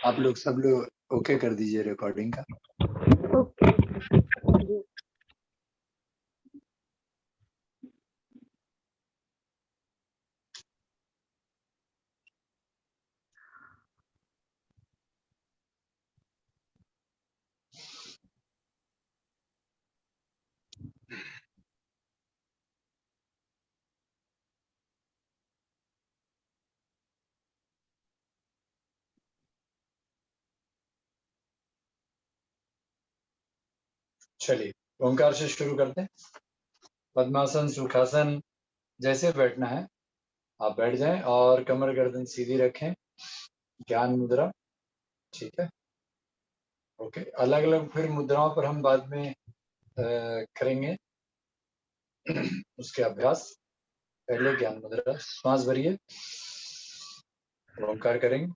आप लोग सब लोग ओके कर दीजिए रिकॉर्डिंग का। ओके जी। चलिए ओंकार से शुरू करते हैं। पद्मासन सुखासन जैसे बैठना है आप बैठ जाएं और कमर गर्दन सीधी रखें। ज्ञान मुद्रा। ठीक है। ओके। अलग अलग फिर मुद्राओं पर हम बाद में करेंगे उसके अभ्यास। पहले ज्ञान मुद्रा श्वास भरिए। ओंकार करेंगे।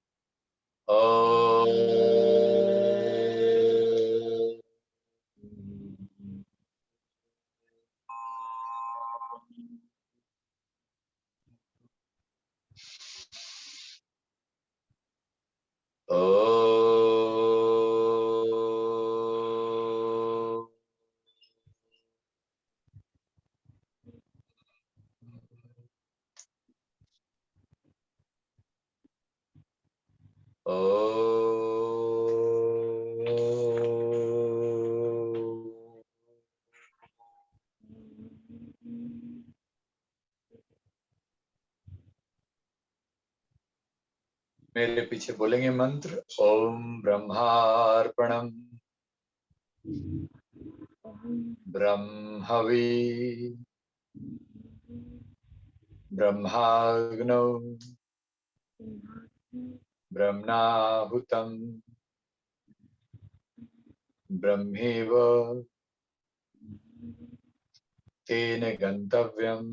मेरे पीछे बोलेंगे मंत्र। ओम ब्रह्मार्पणम ब्रह्मवी ब्रह्माग्नौ ब्रह्मणाहुतम ब्रह्मेव तेन गंतव्यम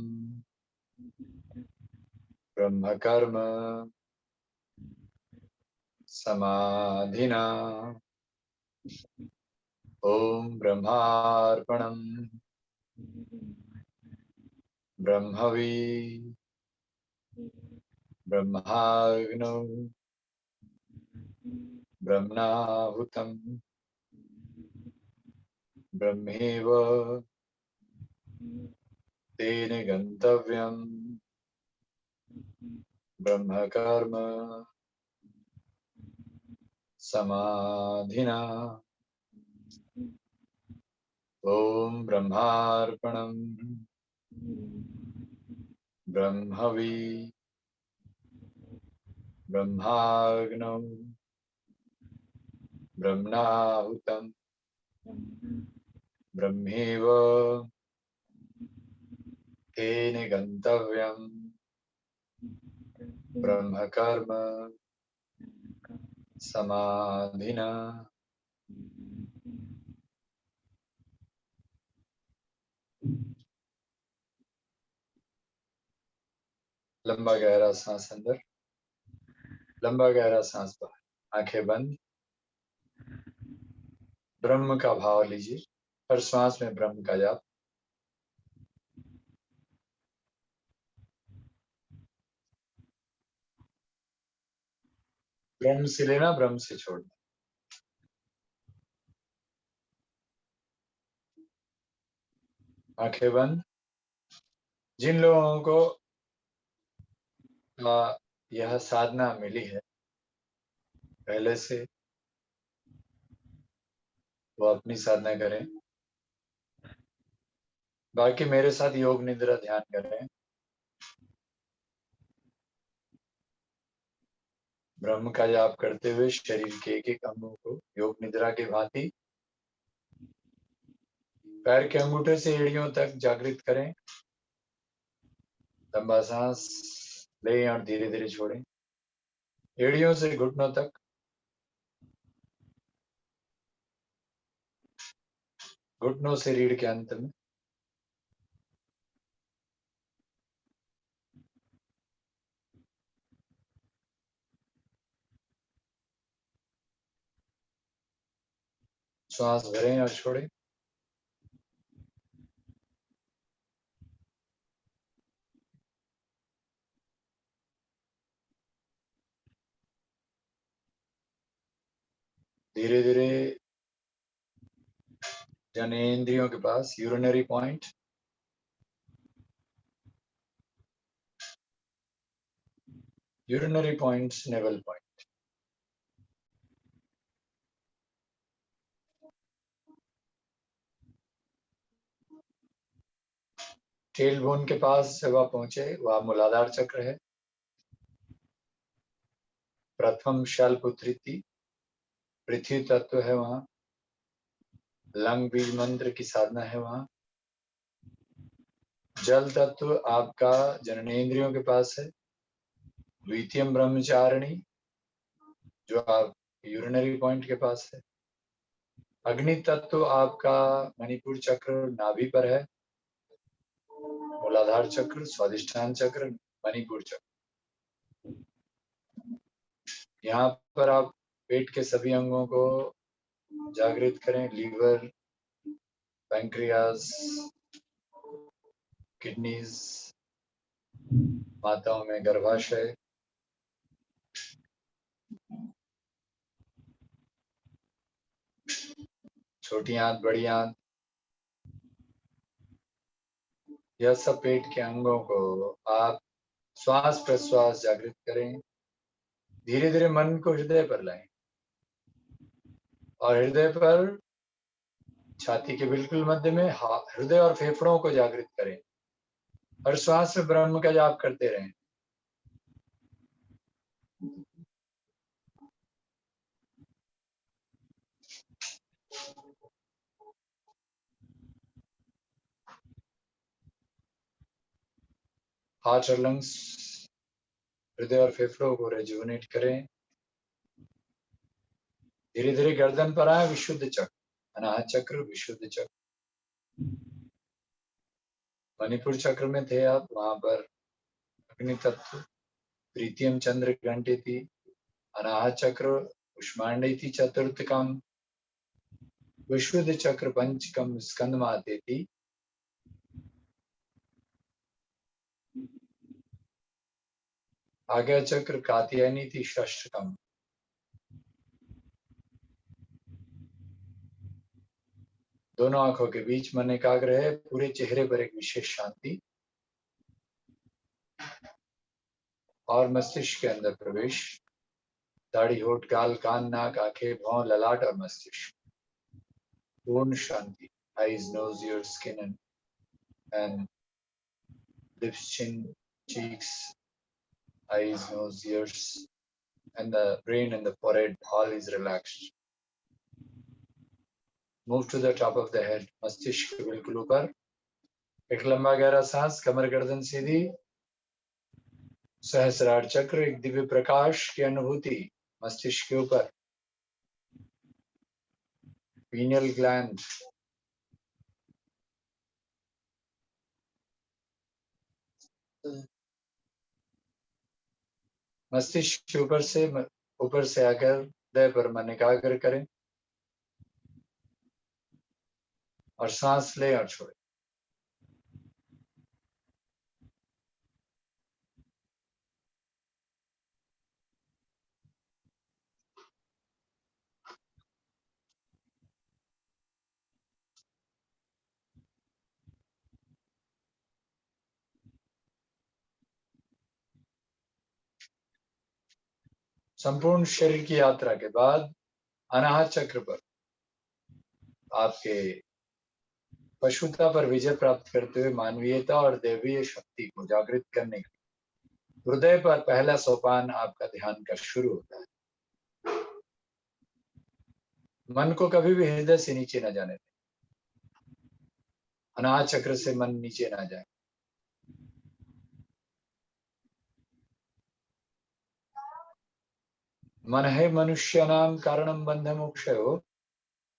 ब्रह्मकर्म समाधिना। ओम ब्रह्मार्पणम ब्रह्मवी ब्रह्माग्नौ ब्रह्मणाहुतम ब्रह्मेव तेन गंतव्यम ब्रह्मकर्म समाधिना। ओम ब्रह्मार्पणम ब्रह्मवी ब्रह्माग्नौ ब्रह्मणाहुतम ब्रह्मेव तेन गंतव्यम ब्रह्मकर्म समाधिना। लंबा गहरा सांस अंदर, लंबा गहरा सांस बाहर। आंखें बंद। ब्रह्म का भाव लीजिए। हर श्वास में ब्रह्म का जाप। ब्रह्म से लेना, ब्रह्म से छोड़ना। आंखें बंद। जिन लोगों को यह साधना मिली है पहले से, वो अपनी साधना करें। बाकी मेरे साथ योग निद्रा ध्यान करें। ब्रह्म का जाप करते हुए शरीर के एक एक अंगों को योग निद्रा के भांति पैर के अंगूठे से एड़ियों तक जागृत करें। लंबा सांस लें और धीरे धीरे छोड़ें। एड़ियों से घुटनों तक, घुटनों से रीढ़ के अंत में। श्वास भरें और छोड़ें। धीरे धीरे जनेंद्रियों के पास urinary point, urinary points, navel point, tail bone के पास जब आप पहुंचे वह मूलाधार चक्र है। प्रथम शैलपुत्री थी, पृथ्वी तत्व है वहां। लंग बीज मंत्र की साधना है वहां। जल तत्व आपका जननेंद्रियों के पास है। द्वितीय ब्रह्मचारिणी जो आप यूरिनरी पॉइंट के पास है। अग्नि तत्व आपका मणिपुर चक्र नाभि पर है। मूलाधार चक्र, स्वादिष्ठान चक्र, मणिपुर चक्र। यहाँ पर आप पेट के सभी अंगों को जागृत करें। लीवर, पैंक्रियास, किडनीज, माताओं में गर्भाशय, छोटी आंत, बड़ी आंत, यह सब पेट के अंगों को आप श्वास प्रश्वास जागृत करें। धीरे धीरे मन को हृदय पर लाएं और हृदय पर छाती के बिल्कुल मध्य में हृदय और फेफड़ों को जागृत करें और श्वास में ब्रह्म का जाप करते रहें। हार्ट और लंग्स, हृदय और फेफड़ों को रेजुवेनेट करें। धीरे धीरे गर्दन पर आए विशुद्ध चक्र, अनाहत चक्र, विशुद्ध चक्र। मणिपुर चक्र में थे आप, वहां पर अग्नि तत्व, प्रीतियम चंद्र घंटे थी। अनाहत चक्र उष्मांडी थी चतुर्थकम। विशुद्ध चक्र पंचकम स्कंद माते थी। आज्ञा चक्र कात्यायनी थी षष्ठकम। दोनों आंखों के बीच मन एकाग्र है। पूरे चेहरे पर एक विशेष शांति और मस्तिष्क के अंदर प्रवेश। दाढ़ी, होठ, गाल, कान, नाक, आंखें, भौं, ललाट और मस्तिष्क, पूर्ण शांति। Eyes, nose, ear, skin and lips, chin, cheeks, eyes, nose, ears, and the brain and the forehead, all is relaxed. Move to the top of the head, मस्तिष्क के बिल्कुल ऊपर। एक लंबा गहरा सांस, कमर गर्दन सीधी। सहस्रार चक्र, एक दिव्य प्रकाश की अनुभूति मस्तिष्क के ऊपर। पीनियल ग्लैंड, मस्तिष्क के ऊपर से आकर हृदय पर मन एकाग्र करें और सांस लें और छोड़ें। संपूर्ण शरीर की यात्रा के बाद अनाहत चक्र पर आपके पशुता पर विजय प्राप्त करते हुए मानवीयता और दैवीय शक्ति को जागृत करने के लिए हृदय पर पहला सोपान आपका ध्यान का शुरू होता है। मन को कभी भी हृदय से नीचे न जाने दें। अनाहत चक्र से मन नीचे ना जाए। मन है मनुष्य नाम कारणम बंध मोक्षयो,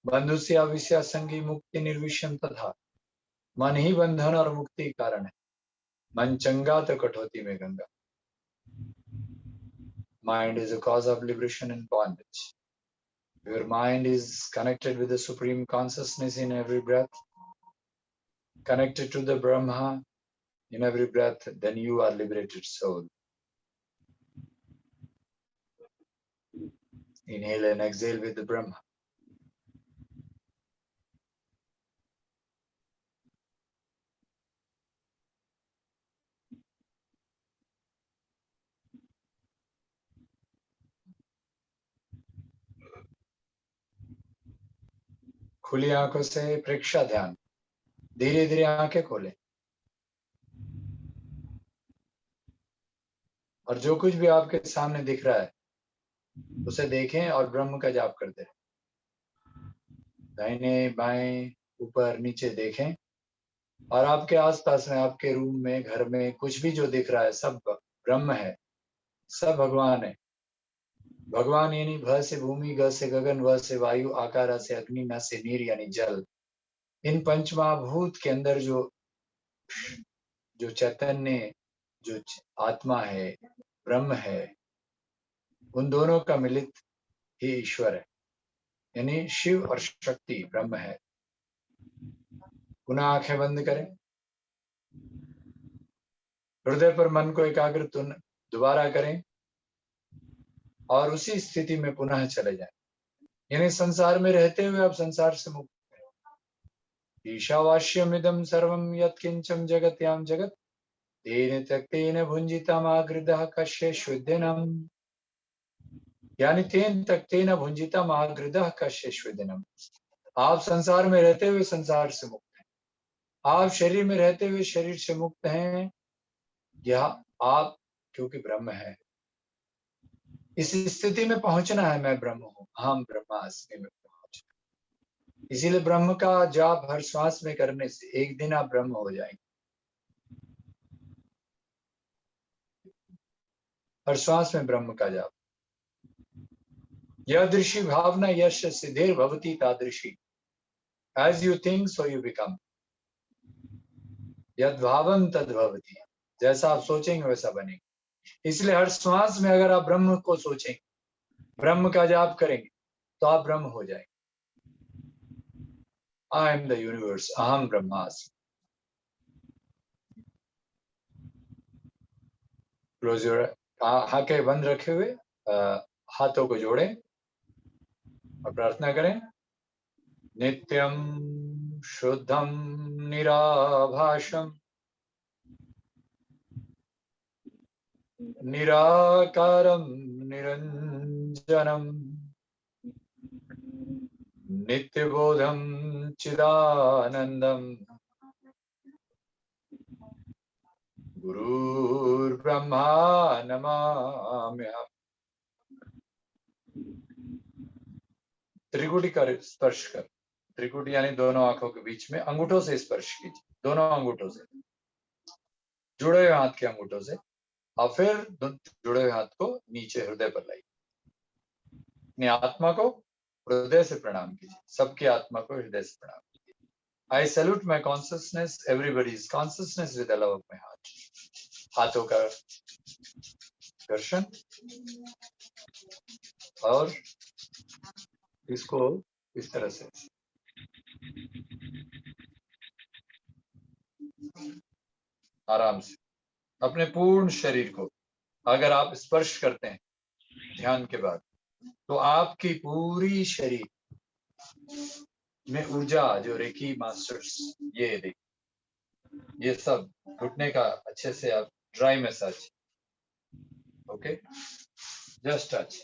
बंधु से अविश्या संगी मुक्ति निर्विषम तथा। मन ही बंधन और मुक्ति कारण है। मन चंगा तो कटौती में Ganga. Mind is a cause of liberation and bondage. Your mind is connected with the Supreme Consciousness in every breath, connected to the Brahma in every breath, then you are liberated soul. Inhale and exhale with the Brahma. खुली आंखों से प्रेक्षा ध्यान, धीरे धीरे आंखें खोलें और जो कुछ भी आपके सामने दिख रहा है उसे देखें और ब्रह्म का जाप करते रहें। दाहिने बाएं ऊपर नीचे देखें और आपके आसपास में, आपके रूम में, घर में कुछ भी जो दिख रहा है सब ब्रह्म है, सब भगवान है। भगवान यानी भ से भूमि, ग से गगन, व से वायु, आकार से अग्नि, न से नीर यानी जल। इन पंचमहाभूत के अंदर जो चैतन्य, जो आत्मा है, ब्रह्म है, उन दोनों का मिलित ही ईश्वर है, यानी शिव और शक्ति ब्रह्म है। पुनः आंखें बंद करें, हृदय पर मन को एकाग्र दोबारा करें और उसी स्थिति में पुनः चले जाएं। यानी संसार में रहते हुए आप संसार से मुक्त हैं। ईशावास्यमिदं सर्वं यत्किंचन जगत्यां जगत् तेन त्यक्तेन भुंजितमागृतः कस्यचिद्दिनम्। यानी तेन त्यक्तेन भुंजितमागृतः कस्यचिद्दिनम्। आप संसार में रहते हुए संसार से मुक्त हैं, आप शरीर में रहते हुए शरीर से मुक्त हैं। यह आप क्योंकि ब्रह्म है, इस स्थिति में पहुंचना है। मैं ब्रह्म हूं, हम ब्रह्मास्मि में पहुंचना। इसीलिए ब्रह्म का जाप हर श्वास में करने से एक दिन आप ब्रह्म हो जाएंगे। हर श्वास में ब्रह्म का जाप। यदृशी भावना यश सिद्धेर भवती तादृशी। As you think so you become. यद भावम तद भवती। जैसा आप सोचेंगे वैसा बनेंगे। इसलिए हर श्वास में अगर आप ब्रह्म को सोचेंगे, ब्रह्म का जाप करेंगे, तो आप ब्रह्म हो जाएंगे। आई एम द यूनिवर्स, अहम ब्रह्मास्मि। क्लोज योर, आंखें बंद रखे हुए हाथों को जोड़ें और प्रार्थना करें। नित्यं शुद्धं निराभासं निराकारं निरंजनं नित्यबोधं चिदानंदं गुरुर्ब्रह्मा नमाम्यहम्। त्रिकुटी का स्पर्श कर, त्रिकुटी यानी दोनों आंखों के बीच में अंगूठों से स्पर्श कीजिए, दोनों अंगूठों से, जुड़े हुए हाथ के अंगूठों से, और फिर जुड़े हुए हाथ को नीचे हृदय पर लाइए। अपनी आत्मा को हृदय से प्रणाम कीजिए, सबकी आत्मा को हृदय से प्रणाम कीजिए। आई salute my consciousness, everybody's consciousness with the love of my heart. हाथों का घर्षण और इसको इस तरह से आराम से अपने पूर्ण शरीर को अगर आप स्पर्श करते हैं ध्यान के बाद, तो आपकी पूरी शरीर में ऊर्जा, जो रेकी मास्टर्स, ये देखिए, ये सब घुटने का अच्छे से आप dry massage, okay, just touch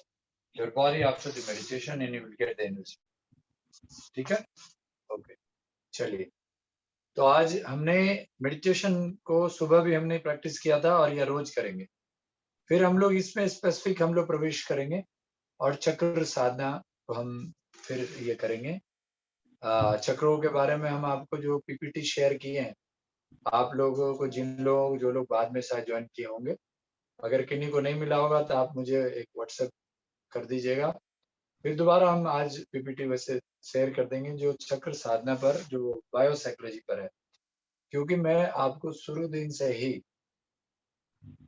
your body after the meditation and you will get the energy. ठीक है, ओके। चलिए, तो आज हमने मेडिटेशन को सुबह भी हमने प्रैक्टिस किया था और यह रोज करेंगे। फिर हम लोग इसमें स्पेसिफिक हम लोग प्रवेश करेंगे और चक्र साधना को हम फिर ये करेंगे। चक्रों के बारे में हम आपको जो पीपीटी शेयर किए हैं, आप लोगों को, जो लोग बाद में शायद ज्वाइन किए होंगे, अगर किन्हीं को नहीं मिला होगा तो आप मुझे एक व्हाट्सएप कर दीजिएगा। फिर दोबारा हम आज पीपीटी वैसे शेयर कर देंगे जो चक्र साधना पर, जो बायोसाइकोलॉजी पर है। क्योंकि मैं आपको शुरू दिन से ही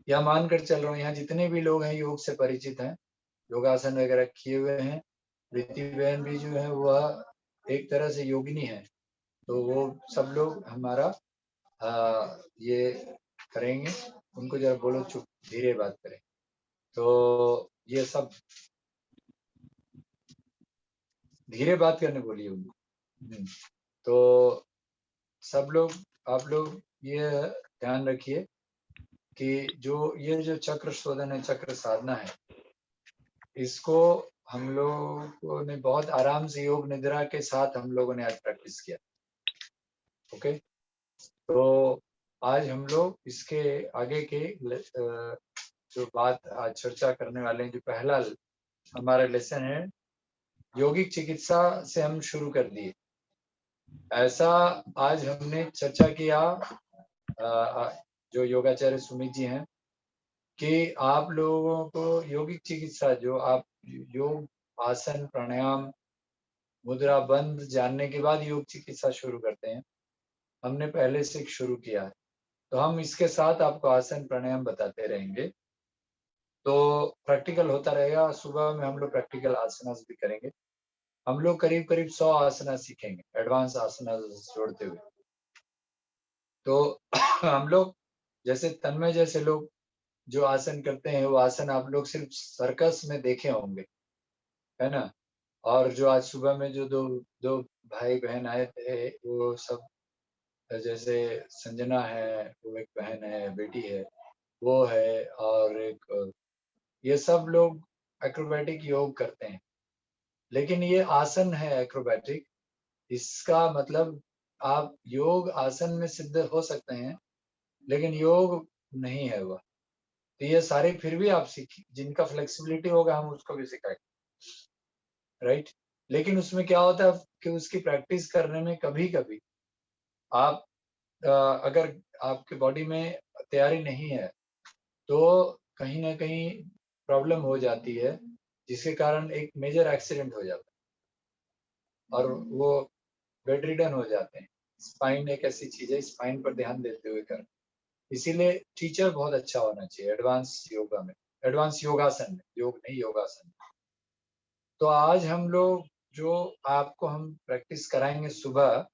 यह मानकर चल रहा हूँ, यहाँ जितने भी लोग हैं योग से परिचित हैं, योगासन वगैरह किए हुए हैं। प्रीति बहन भी जो है वह एक तरह से योगिनी है, तो वो सब लोग हमारा ये करेंगे। उनको जरा बोलो चुप, धीरे बात करें। तो ये सब धीरे बात करने बोलिए उनको। तो सब लोग, आप लोग ये ध्यान रखिए कि जो ये जो चक्र शोधन है, चक्र साधना है, इसको हम लोगों ने बहुत आराम से योग निद्रा के साथ हम लोगों ने आज प्रैक्टिस किया। ओके, तो आज हम लोग इसके आगे के जो बात आज चर्चा करने वाले हैं, जो पहला हमारा लेसन है, यौगिक चिकित्सा से हम शुरू कर दिए। ऐसा आज हमने चर्चा किया, जो योगाचार्य सुमित जी हैं, कि आप लोगों को यौगिक चिकित्सा, जो आप योग, आसन, प्राणायाम, मुद्रा बंद जानने के बाद योग चिकित्सा शुरू करते हैं, हमने पहले से शुरू किया है। तो हम इसके साथ आपको आसन प्राणायाम बताते रहेंगे, तो प्रैक्टिकल होता रहेगा। सुबह में हम लोग प्रैक्टिकल आसनास भी करेंगे। हम लोग करीब करीब 100 आसना सीखेंगे, एडवांस आसना जोड़ते हुए। तो हम लोग जैसे तन्मय जैसे लोग जो आसन करते हैं, वो आसन आप लोग सिर्फ सर्कस में देखे होंगे, है ना। और जो आज सुबह में जो दो दो भाई बहन आए थे, वो सब, जैसे संजना है, वो एक बहन है, बेटी है, वो है, और एक ये सब लोग एक्रोबैटिक योग करते हैं। लेकिन ये आसन है एक्रोबैटिक, इसका मतलब आप योग आसन में सिद्ध हो सकते हैं, लेकिन योग नहीं है वह। तो ये सारे फिर भी आप सीखिए, जिनका फ्लेक्सिबिलिटी होगा हम उसको भी सिखाएंगे, राइट। लेकिन उसमें क्या होता है कि उसकी प्रैक्टिस करने में कभी कभी आप अगर आपके बॉडी में तैयारी नहीं है, तो कहीं ना कहीं प्रॉब्लम हो जाती है, जिसके कारण एक मेजर एक्सीडेंट हो जाता है और वो बेड रिडन हो जाते हैं। स्पाइन एक ऐसी चीज है, स्पाइन पर ध्यान देते हुए कर, इसीलिए टीचर बहुत अच्छा होना चाहिए एडवांस योगा में, एडवांस योगासन में, योग नहीं योगासन। तो आज हम लोग जो आपको हम प्रैक्टिस कराएंगे सुबह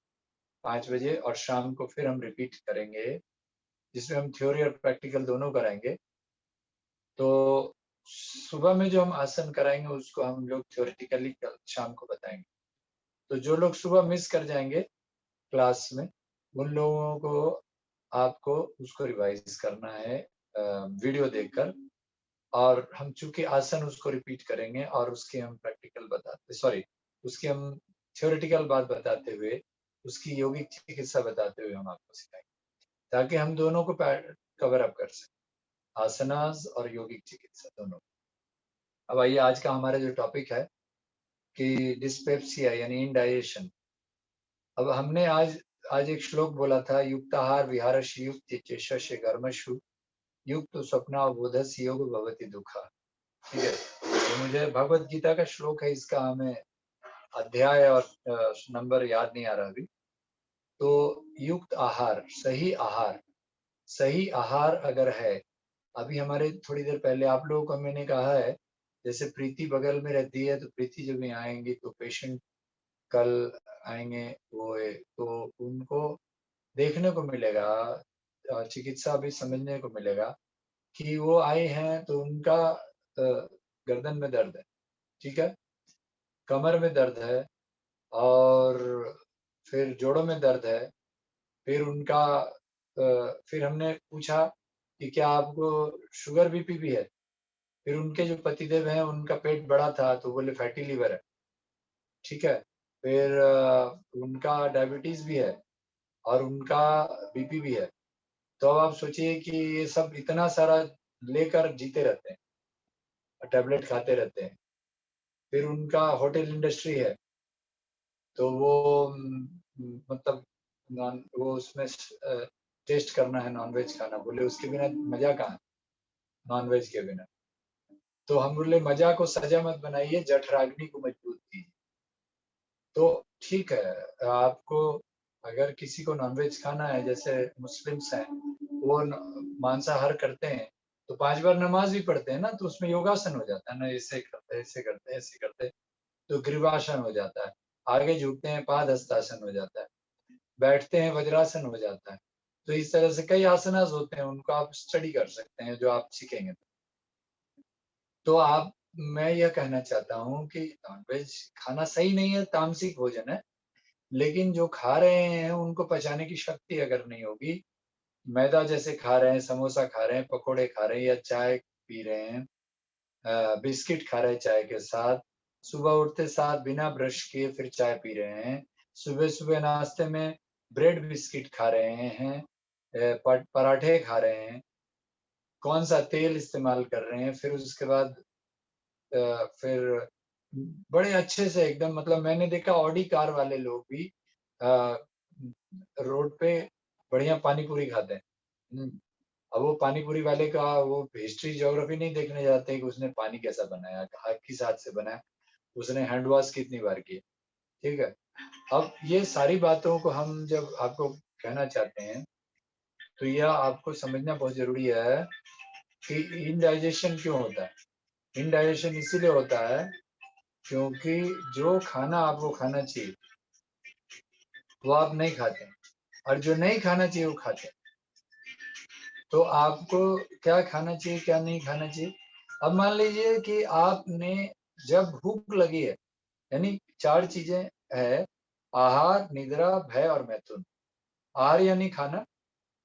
5 बजे, और शाम को फिर हम रिपीट करेंगे, जिसमें हम थ्योरी और प्रैक्टिकल दोनों कराएंगे। तो सुबह में जो हम आसन कराएंगे उसको हम लोग थ्योरेटिकली कल शाम को बताएंगे। तो जो लोग सुबह मिस कर जाएंगे क्लास में, उन लोगों को आपको उसको रिवाइज करना है वीडियो देखकर, और हम चूंकि आसन उसको रिपीट करेंगे और उसके हम प्रैक्टिकल बताते, सॉरी, उसकी हम थ्योरेटिकल बात बताते हुए, उसकी यौगिक चिकित्सा बताते हुए हम आपको सिखाएंगे, ताकि हम दोनों को कवर अप कर सकें, आसनास और यौगिक चिकित्सा दोनों। अब आइए, आज का हमारा जो टॉपिक है कि डिस्पेप्सिया यानी इंडाइजेशन। अब हमने आज एक श्लोक बोला था, युक्ताहार विहारस्य युक्त चेष्य कर्मसु युक्त स्वप्नावबोधस्य योग भवति दुःखा। ठीक है, तो मुझे भगवत गीता का श्लोक है, इसका हमें अध्याय और नंबर याद नहीं आ रहा अभी। तो युक्त आहार, सही आहार अगर है, अभी हमारे थोड़ी देर पहले आप लोगों को मैंने कहा है, जैसे प्रीति बगल में रहती है, तो प्रीति जब भी आएंगी तो पेशेंट कल आएंगे, वो तो उनको देखने को मिलेगा, चिकित्सा भी समझने को मिलेगा कि वो आए हैं तो उनका गर्दन में दर्द है, ठीक है, कमर में दर्द है, और फिर जोड़ों में दर्द है। फिर उनका फिर हमने पूछा कि क्या आपको शुगर बीपी भी है। फिर उनके जो पतिदेव हैं, उनका पेट बड़ा था, तो बोले फैटी लीवर है, ठीक है। फिर उनका डायबिटीज भी है और उनका बीपी भी है। तो अब आप सोचिए कि ये सब इतना सारा लेकर जीते रहते हैं, टैबलेट खाते रहते हैं। फिर उनका होटल इंडस्ट्री है, तो वो मतलब नॉन, वो उसमें टेस्ट करना है नॉनवेज खाना, बोले उसके बिना मजा कहाँ, नॉनवेज के बिना। तो हम बोले मजा को सजा मत बनाइए, जठराग्नि को मजबूत कीजिए। तो ठीक है, आपको अगर किसी को नॉनवेज खाना है, जैसे मुस्लिम्स हैं, वो मांसाहार करते हैं, तो 5 बार नमाज भी पढ़ते हैं ना, तो उसमें योगासन हो जाता है ना, ऐसे करते हैं, ऐसे करते हैं, ऐसे करते हैं, तो ग्रीवासन हो जाता है। आगे झुकते हैं, पादहस्तासन हो जाता है। बैठते हैं, वज्रासन हो जाता है। तो इस तरह से कई आसनास होते हैं, उनको आप स्टडी कर सकते हैं, जो आप सीखेंगे। तो आप, मैं यह कहना चाहता हूँ कि नॉनवेज खाना सही नहीं है, तामसिक भोजन है, लेकिन जो खा रहे हैं उनको पचाने की शक्ति अगर नहीं होगी, मैदा जैसे खा रहे हैं, समोसा खा रहे हैं, पकोड़े खा रहे हैं, या चाय पी रहे हैं, बिस्किट खा रहे हैं चाय के साथ, सुबह उठते साथ बिना ब्रश किए फिर चाय पी रहे हैं, सुबह सुबह नाश्ते में ब्रेड बिस्किट खा रहे हैं, पराठे खा रहे हैं, कौन सा तेल इस्तेमाल कर रहे हैं, फिर उसके बाद फिर बड़े अच्छे से एकदम, मतलब मैंने देखा ऑडी कार वाले लोग भी रोड पे बढ़िया पानी पूरी खाते हैं। अब वो पानी पूरी वाले का वो हिस्ट्री ज्योग्राफी नहीं देखने जाते कि उसने पानी कैसा बनाया, किस हाथ से बनाया, उसने हैंड वॉश कितनी बार किया। ठीक है, अब ये सारी बातों को हम जब आपको कहना चाहते हैं तो यह आपको समझना बहुत जरूरी है कि इनडाइजेशन क्यों होता है। इनडाइजेशन इसीलिए होता है क्योंकि जो खाना आपको खाना चाहिए वो आप नहीं खाते, और जो नहीं खाना चाहिए वो खाते। तो आपको क्या खाना चाहिए, क्या नहीं खाना चाहिए। अब मान लीजिए कि आपने जब भूख लगी है, यानी 4 चीजें है, आहार, निद्रा, भय और मैथुन। आहार यानी खाना,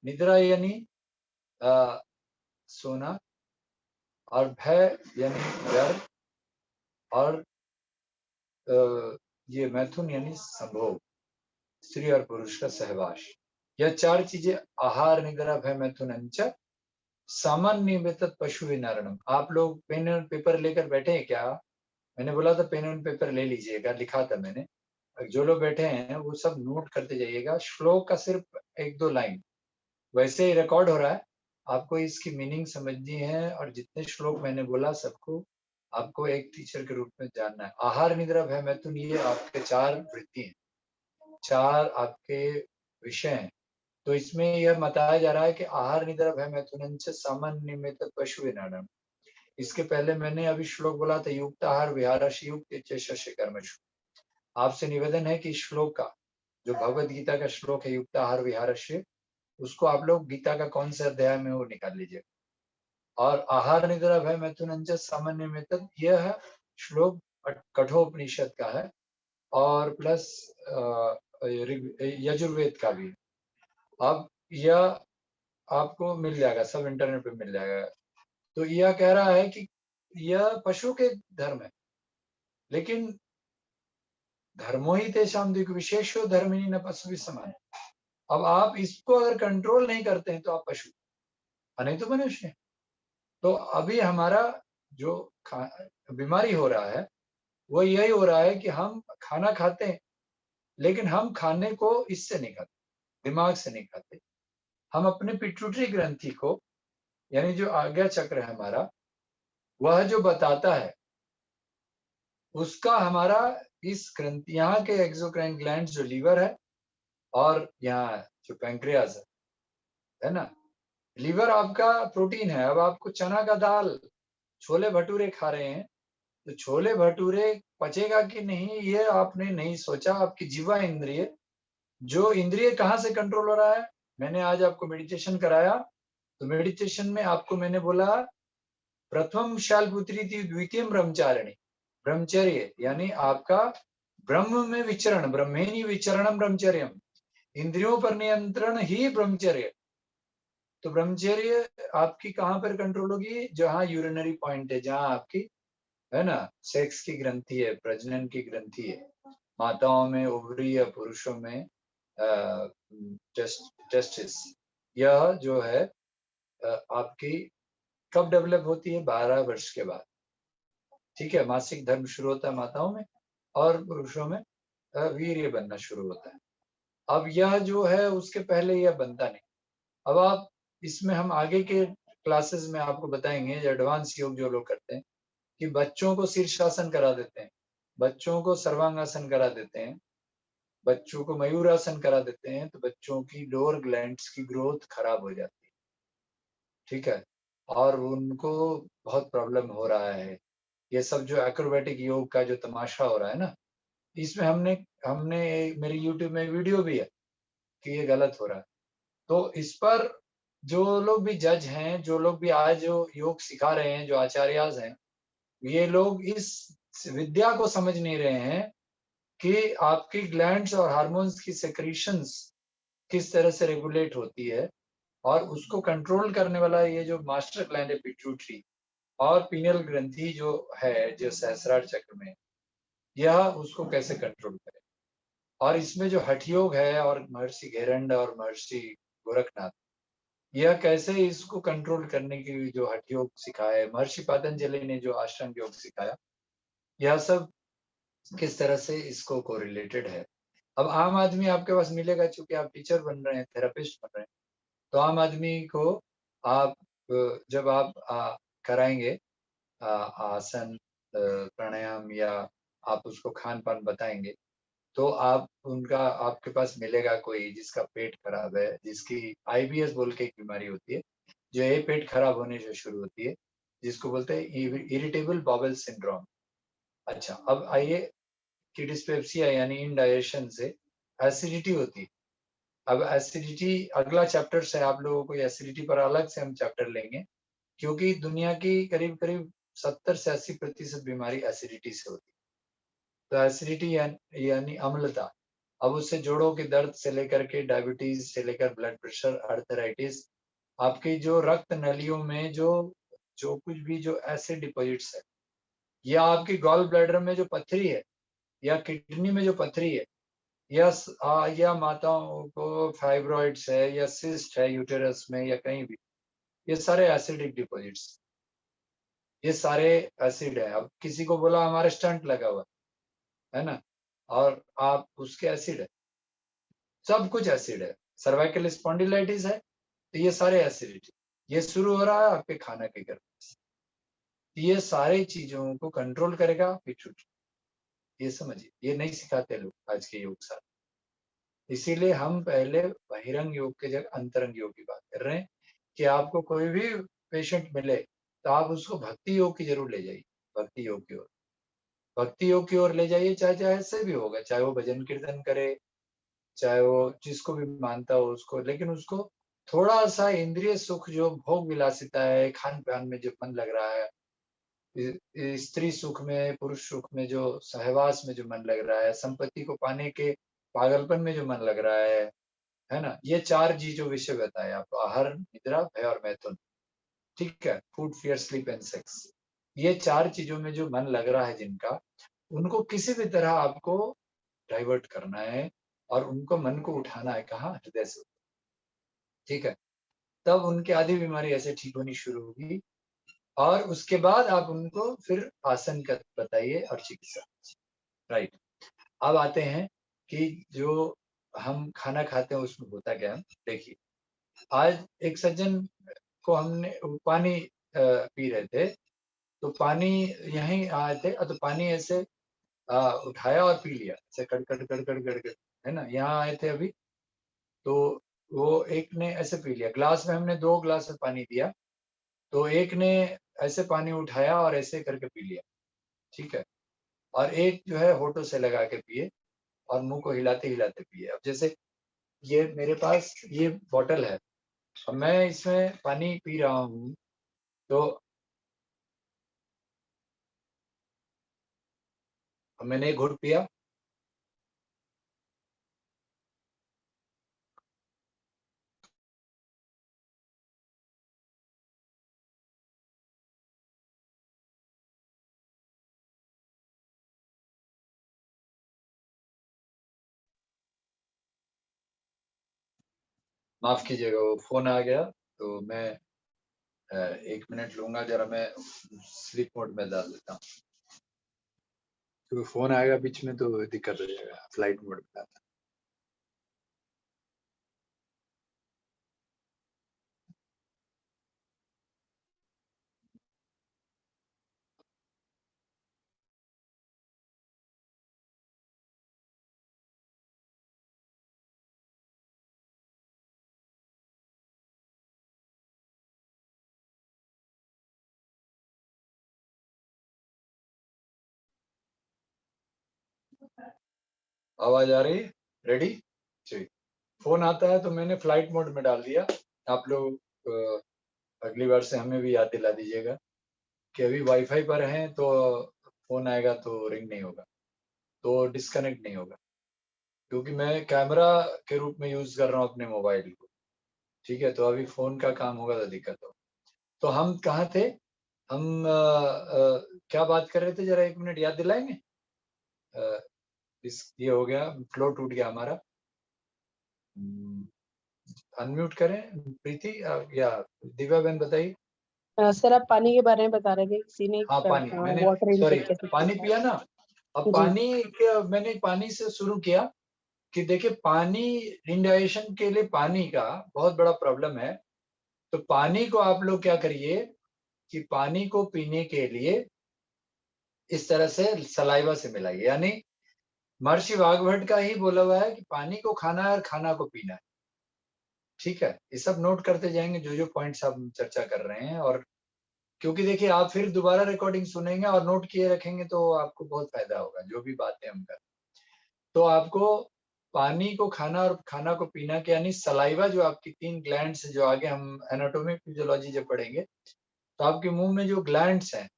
निद्रा यानी सोना, और भय यानी डर, और ये मैथुन यानी संभोग, स्त्री और पुरुष का सहवास। यह 4 चीजें आहार, निद्रा, भय, मैथुन अंच सामान्य में तत् पशु विनारणम। आप लोग पेन और पेपर लेकर बैठे हैं क्या? मैंने बोला था पेन और पेपर ले लीजिएगा, लिखा था मैंने। जो लोग बैठे हैं वो सब नोट करते जाइएगा, श्लोक का सिर्फ 1-2 लाइन, वैसे ही रिकॉर्ड हो रहा है, आपको इसकी मीनिंग समझनी है, और जितने श्लोक मैंने बोला सबको आपको एक टीचर के रूप में जानना है। आहार, निद्रा, भय, मैथुन, ये आपके 4 वृत्ति हैं, 4 आपके विषय हैं। तो इसमें यह बताया जा रहा है कि आहार, निद्रा, भय, मैथुन सामान्य निमित्त पशु विनारणम। इसके पहले मैंने अभी श्लोक बोला था, युक्त आहार विहारस्य युक्त चेष्टस्य कर्मसु। आपसे निवेदन है कि श्लोक का जो भगवत गीता का श्लोक है, युक्त आहार विहारस्य, उसको आप लोग गीता का कौन से अध्याय में वो निकाल लीजिए। और आहार, निद्रा, भय, मैथुन सामान्य में तक, यह श्लोक कठोपनिषद का है, और प्लस यजुर्वेद का भी। अब यह आपको मिल जाएगा, सब इंटरनेट पे मिल जाएगा। तो यह कह रहा है कि यह पशु के धर्म है, लेकिन धर्मो ही तेषां विशेषो धर्मिणी न पशु समान। अब आप इसको अगर कंट्रोल नहीं करते हैं तो आप पशु, नहीं तो मनुष्य। तो अभी हमारा जो बीमारी हो रहा है वो यही हो रहा है कि हम खाना खाते हैं, लेकिन हम खाने को इससे नहीं खाते, दिमाग से नहीं खाते। हम अपने पिट्यूटरी ग्रंथि को, यानी जो आज्ञा चक्र है हमारा, वह जो बताता है उसका हमारा इस ग्रंथि, यहाँ के एक्सोक्राइन ग्लैंड जो लीवर है, और यहाँ जो पैंक्रियाज है ना, लीवर आपका प्रोटीन है। अब आपको चना का दाल, छोले भटूरे खा रहे हैं, तो छोले भटूरे पचेगा कि नहीं ये आपने नहीं सोचा। आपकी जीवा इंद्रिय, जो इंद्रिय कहाँ से कंट्रोल हो रहा है, मैंने आज आपको मेडिटेशन कराया, तो मेडिटेशन में आपको मैंने बोला प्रथम शालपुत्री थी, द्वितीय ब्रह्मचारिणी। ब्रह्मचर्य यानी आपका ब्रह्म में विचरण, ब्रह्मेणी विचरणम ब्रह्मचर्यम, इंद्रियों पर नियंत्रण ही ब्रह्मचर्य। तो ब्रह्मचर्य आपकी कहाँ पर कंट्रोल होगी, जहाँ यूरिनरी पॉइंट है, जहाँ आपकी है ना सेक्स की ग्रंथि है, प्रजनन की ग्रंथि है, माताओं में ओवरी या पुरुषों में टेस्टिस। यह जो है आपकी कब डेवलप होती है, 12 वर्ष के बाद। ठीक है, मासिक धर्म शुरू होता है माताओं में, और पुरुषों में वीर्य बनना शुरू होता है। अब यह जो है उसके पहले यह बनता नहीं। अब आप इसमें हम आगे के क्लासेस में आपको बताएंगे, एडवांस योग जो लोग करते हैं, कि बच्चों को शीर्षासन करा देते हैं, बच्चों को सर्वांगासन करा देते हैं, बच्चों को मयूरासन करा देते हैं, तो बच्चों की लोअर ग्लैंड्स की ग्रोथ खराब हो जाती है। ठीक है, और उनको बहुत प्रॉब्लम हो रहा है। ये सब जो एक्रोबैटिक योग का जो तमाशा हो रहा है ना, इसमें हमने हमने मेरी यूट्यूब में वीडियो भी है कि ये गलत हो रहा है। तो इस पर जो लोग भी जज हैं, जो लोग भी आज जो योग सिखा रहे हैं, जो आचार्याज हैं, ये लोग इस विद्या को समझ नहीं रहे हैं कि आपकी ग्लैंड्स और हार्मोन्स की सेक्रीशंस किस तरह से रेगुलेट होती है, और उसको कंट्रोल करने वाला ये जो मास्टर ग्लैंड है पिट्यूटरी, और पीनियल ग्रंथि जो है, जो सहस्रार चक्र में, यह उसको कैसे कंट्रोल करे। और इसमें जो हठ योग है और महर्षि घेरंड और महर्षि गोरखनाथ, यह कैसे इसको कंट्रोल करने की जो हठ योग सिखाया है, महर्षि पतंजलि ने जो अष्टांग योग सिखाया, यह सब किस तरह से इसको कोरिलेटेड है। अब आम आदमी आपके पास मिलेगा, चूंकि आप टीचर बन रहे हैं, थेरेपिस्ट बन रहे हैं, तो आम आदमी को आप जब आप कराएंगे आसन प्राणायाम, या आप उसको खान पान बताएंगे, तो आप उनका आपके पास मिलेगा कोई जिसका पेट खराब है, जिसकी आईबीएस बोल के एक बीमारी होती है, जो ये पेट खराब होने से शुरू होती है, जिसको बोलते हैं इरिटेबल बाउल सिंड्रोम। अच्छा, अब आइए कि डिस्पेप्सिया यानी इनडाइजेशन से एसिडिटी होती है। अब एसिडिटी अगला चैप्टर है, आप लोगों को एसिडिटी पर अलग से हम चैप्टर लेंगे, क्योंकि दुनिया की करीब करीब 70 से 80% बीमारी एसिडिटी से होती है। तो एसिडिटी यानी अम्लता, अब उससे जोड़ों के दर्द से लेकर के डायबिटीज से लेकर ब्लड प्रेशर, आर्थराइटिस, आपकी जो रक्त नलियों में जो जो कुछ भी जो एसिड डिपॉजिट्स है, या आपकी गॉल ब्लैडर में जो पथरी है, या किडनी में जो पथरी है, या माताओं को फाइब्रॉइड्स है, या सिस्ट है यूटेरस में, या कहीं भी, ये सारे एसिडिक डिपॉजिट्स, ये सारे एसिड है। अब किसी को बोला हमारे स्टंट लगा हुआ है ना, और आप उसके एसिड है, सब कुछ एसिड है। सर्वाइकल स्पॉन्डिलाइटिस है, तो ये सारे एसिडिटी, ये शुरू हो रहा है आपके खाना के गर्भ से। ये सारे चीजों को कंट्रोल करेगा पिट्यूटरी, ये समझिए, ये नहीं सिखाते लोग आज के योग साथ। इसीलिए हम पहले बहिरंग योग के जगह अंतरंग योग की बात कर रहे हैं, कि आपको कोई भी पेशेंट मिले तो आप उसको भक्ति योग की जरूर ले जाइए, भक्ति योग की ओर, भक्ति योग की ओर ले जाइए, चाहे चाहे ऐसे भी होगा, चाहे वो भजन कीर्तन करे, चाहे वो जिसको भी मानता हो उसको, लेकिन उसको थोड़ा सा इंद्रिय सुख, जो भोग विलासिता है, खान पान में जो मन लग रहा है, स्त्री सुख में, पुरुष सुख में, जो सहवास में जो मन लग रहा है, संपत्ति को पाने के पागलपन में जो मन लग रहा है ना, ये चार जी जो विषय बताए आपको, आहार, निद्रा, भय और मैथुन, ठीक है, food, fear, sleep and sex, ये चार चीजों में जो मन लग रहा है जिनका, उनको किसी भी तरह आपको डाइवर्ट करना है, और उनको मन को उठाना है, कहाँ, हृदय से, ठीक है। तब उनकी आधी बीमारी ऐसे ठीक होनी शुरू होगी, और उसके बाद आप उनको फिर आसन का बताइए और चिकित्सा, राइट। अब आते हैं कि जो हम खाना खाते हैं उसमें होता क्या है, देखिए। आज एक सज्जन को हमने पानी पी रहे थे, तो पानी यहीं आए थे, तो पानी ऐसे उठाया और पी लिया, ऐसे कड़ कड़ कड़ कड़ कड़ कड़, है ना, यहाँ आए थे अभी, तो वो एक ने ऐसे पी लिया, ग्लास में हमने 2 ग्लास में पानी दिया, तो एक ने ऐसे पानी उठाया और ऐसे करके पी लिया, ठीक है, और एक जो है होठों से लगा के पिए, और मुंह को हिलाते हिलाते पिए। अब जैसे ये मेरे पास ये बॉटल है, अब मैं इसमें पानी पी रहा हूँ, तो मैंने एक घूंट पिया, माफ कीजिएगा वो फोन आ गया, तो मैं 1 मिनट लूंगा, जरा मैं स्लीप मोड में डाल देता हूँ, क्योंकि फोन आएगा बीच में तो दिक्कत हो जाएगा, फ्लाइट मोड में डालता। आवाज आ रही है, रेडी, ठीक। फोन आता है तो मैंने फ्लाइट मोड में डाल दिया। आप लोग अगली बार से हमें भी याद दिला दीजिएगा कि अभी वाईफाई पर हैं, तो फोन आएगा तो रिंग नहीं होगा, तो डिस्कनेक्ट नहीं होगा, क्योंकि मैं कैमरा के रूप में यूज कर रहा हूँ अपने मोबाइल को, ठीक है, तो अभी फोन का काम होगा तो दिक्कत हो। तो हम कहाँ थे, हम क्या बात कर रहे थे, जरा 1 मिनट याद दिलाएंगे। ये हो गया, फ्लो टूट गया हमारा। अनम्यूट करें प्रीति या दिव्या बहन, बताइए। सर आप पानी के बारे में बता रहे थे, किसी ने हाँ पानी, मैंने वाटर सॉरी इनटेक कैसे पानी करना है। पिया ना। अब जी मैंने पानी से शुरू किया कि देखिए पानी इंडाइजेशन के लिए पानी का बहुत बड़ा प्रॉब्लम है। तो पानी को आप लोग क्या करिए कि पानी को पीने के लिए इस तरह से सलाइवा से मिलाइए, यानी महर्षि वाग्भट का ही बोला हुआ है कि पानी को खाना है और खाना को पीना है। ठीक है, ये सब नोट करते जाएंगे जो जो पॉइंट्स हम चर्चा कर रहे हैं। और क्योंकि देखिए आप फिर दोबारा रिकॉर्डिंग सुनेंगे और नोट किए रखेंगे तो आपको बहुत फायदा होगा जो भी बातें हम कर। तो आपको पानी को खाना और खाना को पीना के, यानी सलाइवा जो आपकी 3 ग्लैंड्स जो आगे हम एनाटॉमी फिजियोलॉजी जब पढ़ेंगे तो आपके मुंह में जो ग्लैंड्स हैं,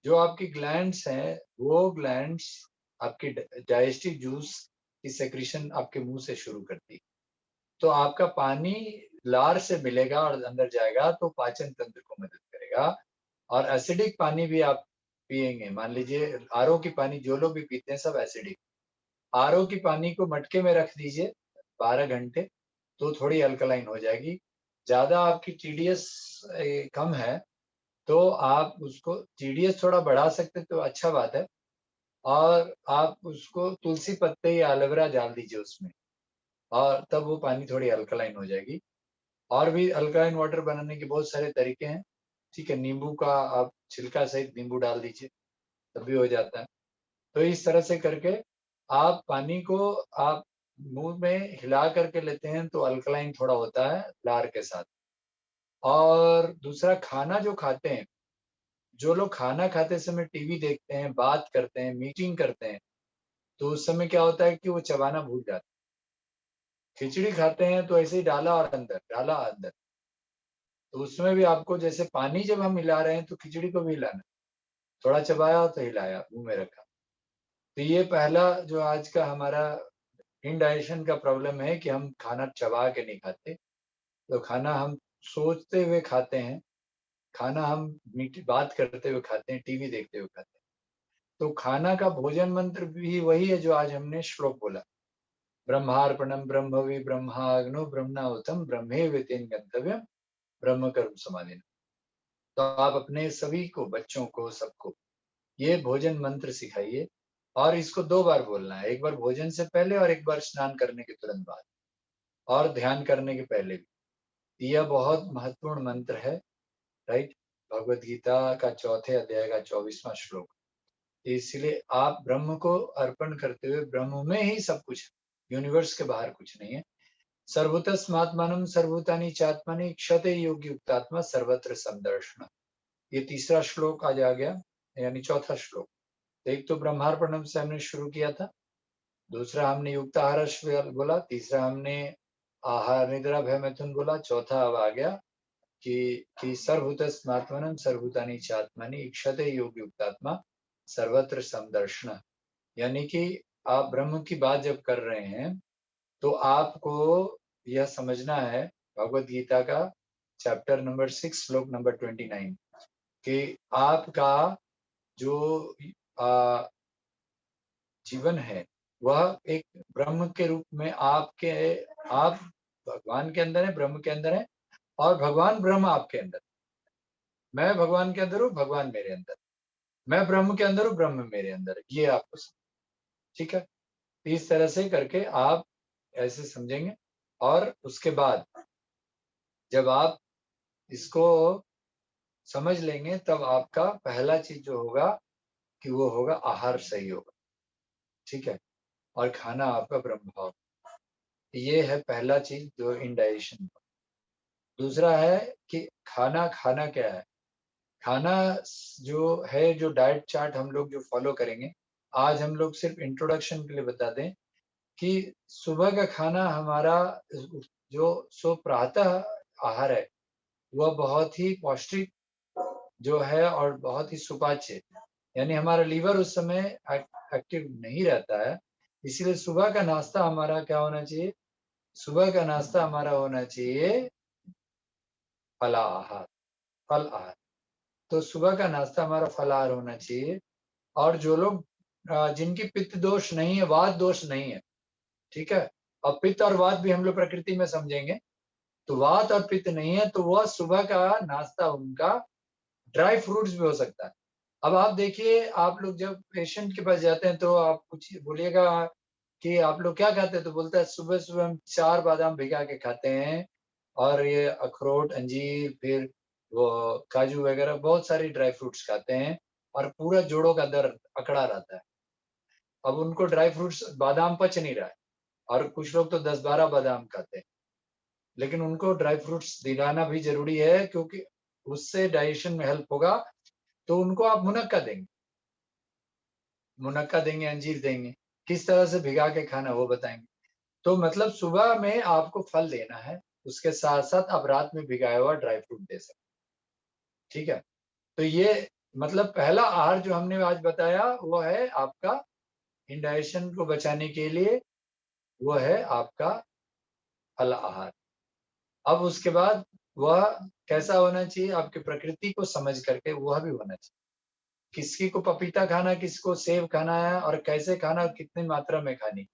जो आपकी ग्लैंड्स हैं, वो ग्लैंड्स आपकी डाइजेस्टिव जूस की सेक्रेशन आपके मुंह से शुरू करती है। तो आपका पानी लार से मिलेगा और अंदर जाएगा तो पाचन तंत्र को मदद करेगा। और एसिडिक पानी भी आप पिएंगे, मान लीजिए आरओ की पानी जो लोग भी पीते हैं सब एसिडिक। आरओ की पानी को मटके में रख दीजिए 12 घंटे, तो थोड़ी अल्कलाइन हो जाएगी। ज्यादा आपकी टीडीएस कम है तो आप उसको टीडीएस थोड़ा बढ़ा सकते तो अच्छा बात है। और आप उसको तुलसी पत्ते या एलोवेरा डाल दीजिए उसमें, और तब वो पानी थोड़ी अल्कलाइन हो जाएगी। और भी अल्कलाइन वाटर बनाने के बहुत सारे तरीके हैं। ठीक है, नींबू का आप छिलका सहित नींबू डाल दीजिए तब भी हो जाता है। तो इस तरह से करके आप पानी को आप मुंह में हिला करके लेते हैं तो अल्कलाइन थोड़ा होता है लार के साथ। और दूसरा, खाना जो खाते हैं, जो लोग खाना खाते समय टीवी देखते हैं, बात करते हैं, मीटिंग करते हैं, तो उस समय क्या होता है कि वो चबाना भूल जाते हैं। खिचड़ी खाते हैं तो ऐसे ही डाला और अंदर डाला अंदर, तो उसमें भी आपको जैसे पानी जब हम हिला रहे हैं तो खिचड़ी को भी हिलाना, थोड़ा चबाया तो हिलाया, मुंह में रखा। तो ये पहला जो आज का हमारा इनडाइजेशन का प्रॉब्लम है कि हम खाना चबा के नहीं खाते। तो खाना हम सोचते हुए खाते हैं, खाना हम मीठी बात करते हुए खाते हैं, टीवी देखते हुए खाते हैं। तो खाना का भोजन मंत्र भी वही है जो आज हमने श्लोक बोला, ब्रह्मार्पणम ब्रह्मवि ब्रह्माग्नो ब्रह्मणाहुतम ब्रह्मे वेतेन गंतव्यम ब्रह्म कर्म समाधिना। तो आप अपने सभी को, बच्चों को, सबको ये भोजन मंत्र सिखाइए। और इसको 2 बार बोलना है, एक बार भोजन से पहले और एक बार स्नान करने के तुरंत बाद, और ध्यान करने के पहले भी। यह बहुत महत्वपूर्ण मंत्र है, राइट। भगवत गीता का 4थे अध्याय का 24वां श्लोक। इसलिए आप ब्रह्म को अर्पण करते हुए, ब्रह्म में ही सब कुछ है, यूनिवर्स के बाहर कुछ नहीं है। सर्वतस्मात्मानं सर्वभूतानि चात्मनि क्षते योगी युक्तात्मा सर्वत्र समदर्शन। ये तीसरा श्लोक आज आ गया, यानी चौथा श्लोक। एक तो ब्रह्मार्पणम से हमने शुरू किया था, दूसरा हमने युक्ताहार बोला, तीसरा हमने आहार निद्रा भय मैथुन बोला, चौथा अब आ गया कि सर्वभूतस्मात्मनं सर्वभूतानि चात्मनि इक्षते योग युक्तात्मा सर्वत्र समदर्शन। यानी कि आप ब्रह्म की बात जब कर रहे हैं तो आपको यह समझना है, भगवत गीता का चैप्टर नंबर 6 श्लोक नंबर 29, कि आपका जो जीवन है वह एक ब्रह्म के रूप में आप भगवान के अंदर है, ब्रह्म के अंदर है, और भगवान ब्रह्म आपके अंदर। मैं भगवान के अंदर हूँ, भगवान मेरे अंदर। मैं ब्रह्म के अंदर हूँ, ब्रह्म मेरे अंदर है। ये आपको ठीक है, इस तरह से करके आप ऐसे समझेंगे। और उसके बाद जब आप इसको समझ लेंगे तब आपका पहला चीज जो होगा कि वो होगा आहार सही होगा, ठीक है, और खाना आपका ब्रह्म भाव। ये है पहला चीज जो इंडाइजेशन। दूसरा है कि खाना खाना क्या है। खाना जो है, जो डाइट चार्ट हम लोग जो फॉलो करेंगे, आज हम लोग सिर्फ इंट्रोडक्शन के लिए बता दें कि सुबह का खाना हमारा जो सो प्रातः आहार है वह बहुत ही पौष्टिक जो है और बहुत ही सुपाच्य, यानी हमारा लीवर उस समय एक्टिव नहीं रहता है। इसीलिए सुबह का नाश्ता हमारा क्या होना चाहिए, सुबह का नाश्ता हमारा होना चाहिए फलाहार, फल आहार। तो सुबह का नाश्ता हमारा फलाहार होना चाहिए। और जो लोग जिनकी पित्त दोष नहीं है, वात दोष नहीं है, ठीक है। अब पित्त और वात भी हम लोग प्रकृति में समझेंगे। तो वात और पित्त नहीं है तो वह सुबह का नाश्ता उनका ड्राई फ्रूट्स भी हो सकता है। अब आप देखिए, आप लोग जब पेशेंट के पास जाते हैं तो आप कुछ बोलिएगा कि आप लोग क्या खाते हैं, तो बोलता है सुबह-सुबह हम 4 बादाम भिगा के खाते हैं और ये अखरोट, अंजीर, फिर वो काजू वगैरह बहुत सारी ड्राई फ्रूट्स खाते हैं और पूरा जोड़ों का दर्द अकड़ा रहता है। अब उनको ड्राई फ्रूट्स बादाम पच नहीं रहा है और कुछ लोग तो 10-12 बादाम खाते हैं। लेकिन उनको ड्राई फ्रूट्स दिलाना भी ज़रूरी है क्योंकि उससे डाइजेशन में हेल्प होगा। तो उनको आप मुनक्का देंगे, अंजीर देंगे, किस तरह से भिगा के खाना वो बताएँगे। तो मतलब सुबह में आपको फल देना है, उसके साथ-साथ आप रात में भिगाया हुआ ड्राई फ्रूट दे सकते हैं, ठीक है? तो ये मतलब पहला आहार जो हमने आज बताया वो है आपका इंडाइजेशन को बचाने के लिए, वो है आपका फल आहार। अब उसके बाद वह कैसा होना चाहिए, आपकी प्रकृति को समझ करके वह भी होना चाहिए। किसी को पपीता खाना है, किसी को सेब खाना है और कैसे खाना और कितनी मात्रा में खानी,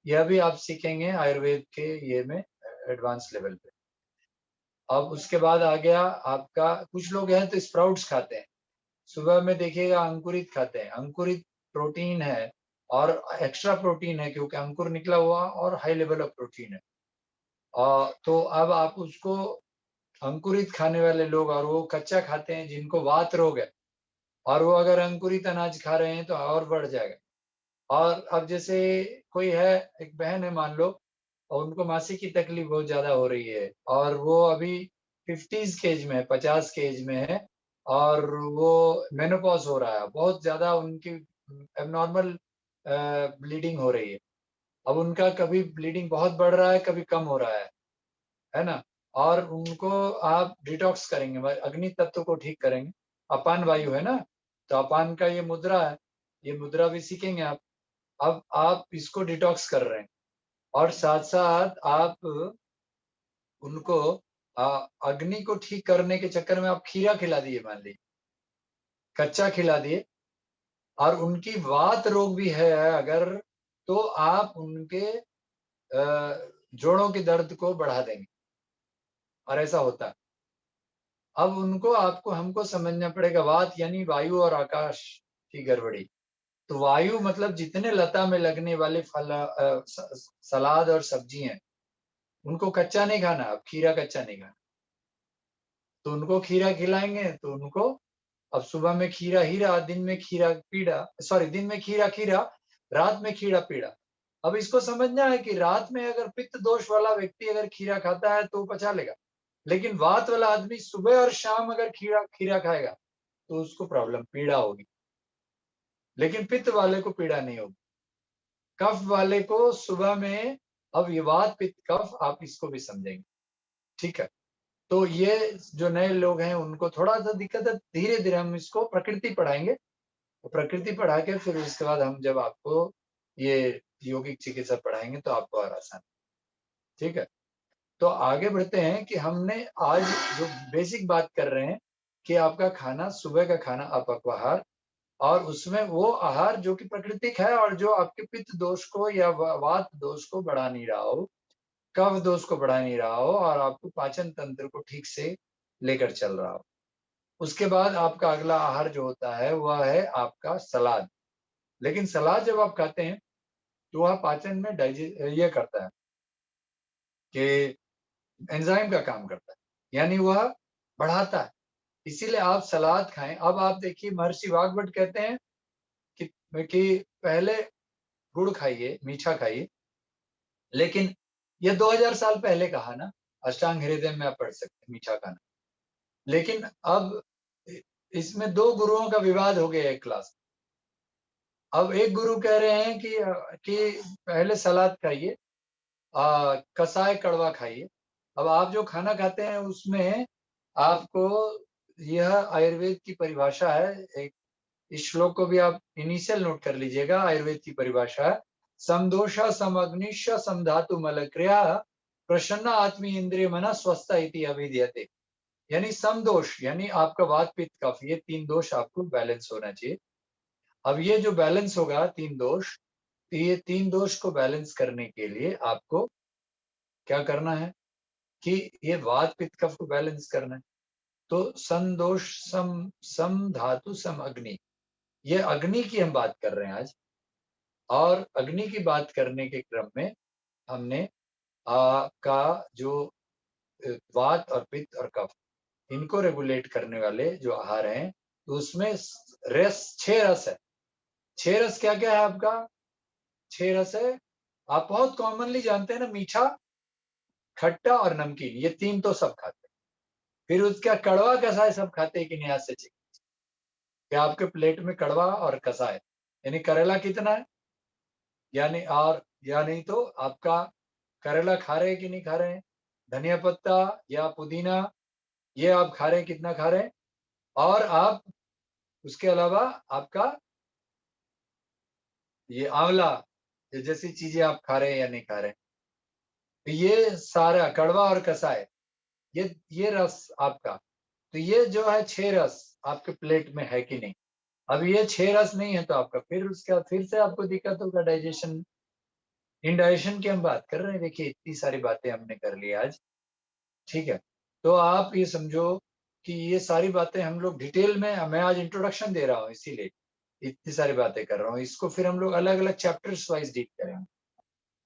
यह भी आप सीखेंगे आयुर्वेद के ये में एडवांस लेवल पे। अब उसके बाद आ गया आपका, कुछ लोग हैं तो स्प्राउट्स खाते हैं। सुबह में देखिएगा अंकुरित खाते हैं, अंकुरित प्रोटीन है और एक्स्ट्रा प्रोटीन है क्योंकि अंकुर निकला हुआ और हाई लेवल ऑफ प्रोटीन है। तो अब आप उसको अंकुरित खाने वाले लोग और वो कच्चा खाते हैं जिनको वात रोग है और वो अगर अंकुरित अनाज खा रहे हैं तो और बढ़ जाएगा। और अब जैसे कोई है, एक बहन है मान लो, और उनको मासिक की तकलीफ बहुत ज़्यादा हो रही है और वो अभी 50s के एज में है, 50 के एज में है और वो मेनोपॉज़ हो रहा है, बहुत ज़्यादा उनकी एब्नॉर्मल ब्लीडिंग हो रही है। अब उनका कभी ब्लीडिंग बहुत बढ़ रहा है, कभी कम हो रहा है ना? और उनको आप डिटॉक्स करेंगे, अग्नि तत्व को ठीक करेंगे। अपान वायु है ना, तो अपान का ये मुद्रा है, ये मुद्रा भी सीखेंगे आप। अब आप इसको डिटॉक्स कर रहे हैं और साथ-साथ आप उनको अग्नि को ठीक करने के चक्कर में आप खीरा खिला दिए मान लीजिए, कच्चा खिला दिए और उनकी वात रोग भी है अगर, तो आप उनके जोड़ों के दर्द को बढ़ा देंगे और ऐसा होता है। अब उनको आपको हमको समझना पड़ेगा, वात यानी वायु और आकाश की गड़बड़ी। तो वायु मतलब जितने लता में लगने वाले फल सलाद और सब्जी हैं, उनको कच्चा नहीं खाना, अब खीरा कच्चा नहीं खाना। तो उनको खीरा खिलाएँगे तो उनको अब सुबह में खीरा हीरा, दिन में खीरा पीड़ा, सॉरी दिन में खीरा खीरा, रात में खीरा पीड़ा। अब इसको समझना है कि रात में अगर पित्त दोष वाला व्यक्ति अगर खीरा खाता है तो वो पचा लेगा। लेकिन वात वाला आदमी सुबह और शाम अगर खीरा खीरा खाएगा, तो उसको प्रॉब्लम पीड़ा होगी। लेकिन पित्त वाले को पीड़ा नहीं होगी। कफ वाले को सुबह में, अब ये वात, पित्त, कफ आप इसको भी समझेंगे, ठीक है? तो ये जो नए लोग हैं उनको थोड़ा-सा दिक्कत है, धीरे-धीरे हम इसको प्रकृति पढ़ाएँगे। तो प्रकृति पढ़ा के फिर उसके बाद हम जब आपको ये यौगिक चिकित्सा पढ़ाएँगे तो आपको और आसान, ठीक है? तो आगे बढ़ते हैं कि हमने आज जो बेसिक बात कर रहे हैं कि आपका खाना, सुबह का खाना अपक्वाहार और उसमें वो आहार जो कि प्राकृतिक है और जो आपके पित्त दोष को या वात दोष को बढ़ा नहीं रहा हो, कफ दोष को बढ़ा नहीं रहा हो और आपको पाचन तंत्र को ठीक से लेकर चल रहा हो। उसके बाद आपका अगला आहार जो होता है वह है आपका सलाद। लेकिन सलाद जब आप खाते हैं तो वह पाचन में ये करता है कि एंजाइम का काम करता है, यानी वह बढ़ाता है। इसीलिए आप सलाद खाएँ। अब आप देखिए महर्षि वाग्भट कहते हैं कि पहले गुड़ खाइए, मीठा खाइए, लेकिन ये 2000 साल पहले कहा ना, अष्टांग हृदय में आप पढ़ सकते हैं मीठा खाना। लेकिन अब इसमें 2 गुरुओं का विवाद हो गया एक क्लास। अब एक गुरु कह रहे हैं कि पहले सलाद खाइए, कसाय कड़वा खाइए। अब आप जो खाना खाते हैं उसमें आपको, यह आयुर्वेद की परिभाषा है, एक इस श्लोक को भी आप इनिशियल नोट कर लीजिएगा, आयुर्वेद की परिभाषा है, समदोषा समअग्निश्च समधातु मलक्रिया प्रसन्न आत्मी इंद्रिय मना स्वस्थ इति अभिधीयते। यानी समदोष यानी आपका वात, पित्त, कफ, ये 3 दोष आपको बैलेंस होना चाहिए। अब ये जो बैलेंस होगा 3 दोष, तो ये 3 दोष को बैलेंस करने के लिए आपको क्या करना है कि ये वात पित्त कफ को बैलेंस करना है। तो सम दोष सम धातु सम अग्नि, ये अग्नि की हम बात कर रहे हैं आज। और अग्नि की बात करने के क्रम में हमने का जो वात और पित्त और कफ, इनको रेगुलेट करने वाले जो आहार हैं, तो उसमें रस 6 रस है। 6 रस क्या क्या है आपका? 6 रस है, आप बहुत कॉमनली जानते हैं ना, मीठा, खट्टा और नमकीन, ये 3 तो सब खाते हैं। फिर उसका कड़वा कसाय सब खाते हैं कि नहीं? आज से क्या आपके प्लेट में कड़वा और कसाय, यानी करेला कितना है, यानी और या नहीं तो आपका करेला खा रहे हैं कि नहीं खा रहे हैं? धनिया पत्ता या पुदीना, ये आप खा रहे हैं, कितना खा रहे हैं? और आप उसके अलावा आपका ये आंवला, ये जैसी चीजें आप खा रहे हैं या नहीं खा रहे हैं? तो ये सारा कड़वा और कसाय, ये रस आपका, तो ये जो है 6 रस आपके प्लेट में है कि नहीं? अब ये 6 रस नहीं है तो आपका फिर उसके बाद फिर से आपको दिक्कत होगा डाइजेशन, इंडाइजेशन की हम बात कर रहे हैं। देखिए इतनी सारी बातें हमने कर ली आज, ठीक है। तो आप ये समझो कि ये सारी बातें हम लोग डिटेल में, मैं आज इंट्रोडक्शन दे रहा हूँ इसीलिए इतनी सारी बातें कर रहा हूँ। इसको फिर हम लोग अलग अलग चैप्टर्स वाइज डील करेंगे।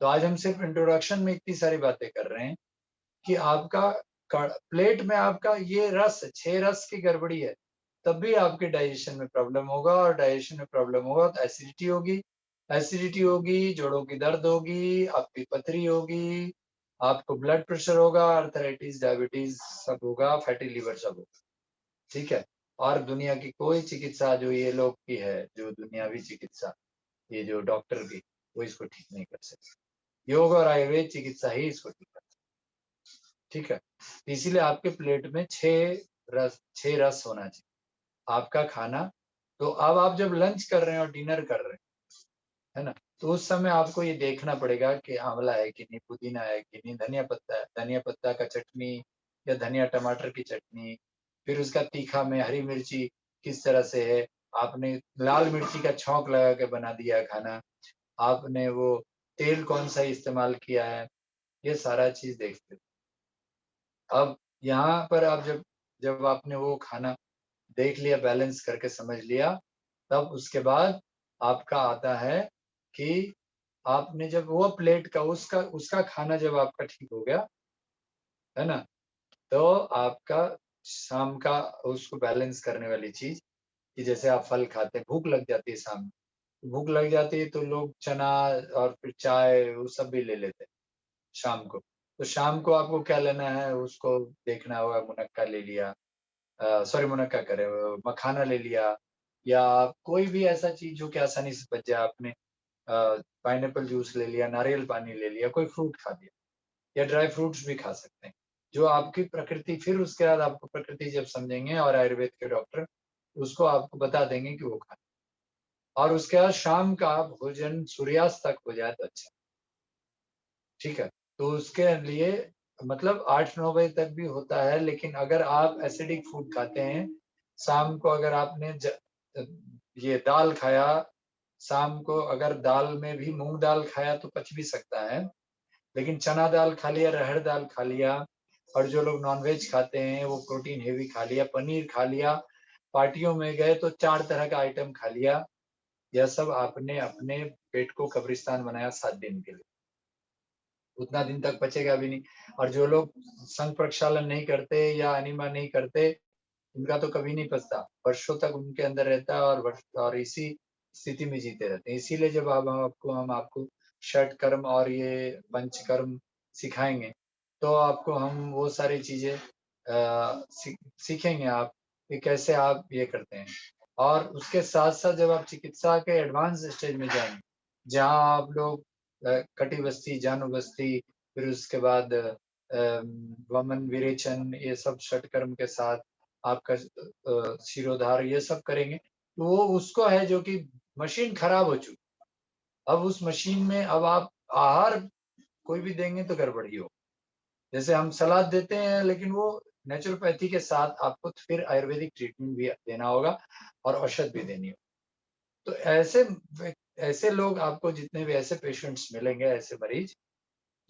तो आज हम सिर्फ इंट्रोडक्शन में इतनी सारी बातें कर रहे हैं कि आपका प्लेट में आपका ये रस 6 रस की गड़बड़ी है, तब भी आपके डाइजेशन में प्रॉब्लम होगा। और डाइजेशन में प्रॉब्लम होगा तो एसिडिटी होगी, एसिडिटी होगी, जोड़ों की दर्द होगी, आपकी पथरी होगी, आपको ब्लड प्रेशर होगा, अर्थराइटिस, डायबिटीज सब होगा, फैटी लिवर सब होगा, ठीक है। और दुनिया की कोई चिकित्सा जो ये लोग की है, जो दुनियावी चिकित्सा, ये जो डॉक्टर की, वो इसको ठीक नहीं कर सकते। योग और आयुर्वेद चिकित्सा ही इसको ठीक कर सकती, ठीक है। इसीलिए आपके प्लेट में 6 रस होना चाहिए आपका खाना। तो अब आप जब लंच कर रहे हैं और डिनर कर रहे हैं, है ना, तो उस समय आपको ये देखना पड़ेगा कि आंवला है कि नहीं, पुदीना है कि नहीं, धनिया पत्ता है, धनिया पत्ता का चटनी या धनिया टमाटर की चटनी, फिर उसका तीखा में हरी मिर्ची किस तरह से है, आपने लाल मिर्ची का छौंक लगा के बना दिया है खाना, आपने वो तेल कौन सा इस्तेमाल किया है, ये सारा चीज देखते। अब यहाँ पर आप जब जब आपने वो खाना देख लिया, बैलेंस करके समझ लिया, तब उसके बाद आपका आता है कि आपने जब वो प्लेट का उसका उसका खाना जब आपका ठीक हो गया, है ना, तो आपका शाम का उसको बैलेंस करने वाली चीज कि जैसे आप फल खाते हैं, भूख लग जाती है शाम में, भूख लग जाती है तो लोग चना और फिर चाय वो सब भी ले लेते हैं शाम को। तो शाम को आपको क्या लेना है, उसको देखना होगा, मुनक्का ले लिया, सॉरी मुनक्का करे, मखाना ले लिया, या कोई भी ऐसा चीज जो कि आसानी से बच जाए। आपने पाइनएप्पल जूस ले लिया, नारियल पानी ले लिया, कोई फ्रूट खा लिया, या ड्राई फ्रूट्स भी खा सकते हैं, जो आपकी प्रकृति, फिर उसके बाद आपको प्रकृति जब समझेंगे और आयुर्वेद के डॉक्टर उसको आपको बता देंगे कि वो खाना। और उसके बाद शाम का भोजन सूर्यास्त तक हो जाए तो अच्छा, ठीक है। तो उसके लिए मतलब 8-9 बजे तक भी होता है, लेकिन अगर आप एसिडिक फूड खाते हैं शाम को, अगर आपने ये दाल खाया शाम को, अगर दाल में भी मूंग दाल खाया तो पच भी सकता है, लेकिन चना दाल खा लिया, रहड़ दाल खा लिया, और जो लोग नॉनवेज खाते हैं वो प्रोटीन हेवी खा लिया, पनीर खा लिया, पार्टियों में गए तो 4 तरह का आइटम खा लिया, यह सब आपने अपने पेट को कब्रिस्तान बनाया 7 दिन के लिए, उतना दिन तक पचेगा भी नहीं। और जो लोग संघ प्रक्षालन नहीं करते या एनिमा नहीं करते, उनका तो कभी नहीं पचता, वर्षों तक उनके अंदर रहता है, और इसी स्थिति में जीते रहते हैं। इसीलिए जब हम आपको षट कर्म और ये पंचकर्म सिखाएंगे, तो आपको हम वो सारी चीजें सीखेंगे आप कि कैसे आप ये करते हैं। और उसके साथ साथ जब आप चिकित्सा के एडवांस स्टेज में जाएंगे, जहाँ आप लोग कटी बस्ती, जानु बस्ती, फिर उसके बाद वमन विरेचन, ये सब षटकर्म के साथ आपका शिरोधार, ये सब करेंगे, तो वो उसको है जो कि मशीन खराब हो चुकी। अब उस मशीन में अब आप आहार कोई भी देंगे तो गड़बड़ी हो। जैसे हम सलाद देते हैं, लेकिन वो नेचुरोपैथी के साथ आपको फिर आयुर्वेदिक ट्रीटमेंट भी देना होगा और औषध भी देनी होगी। तो ऐसे लोग आपको जितने भी ऐसे पेशेंट्स मिलेंगे, ऐसे मरीज,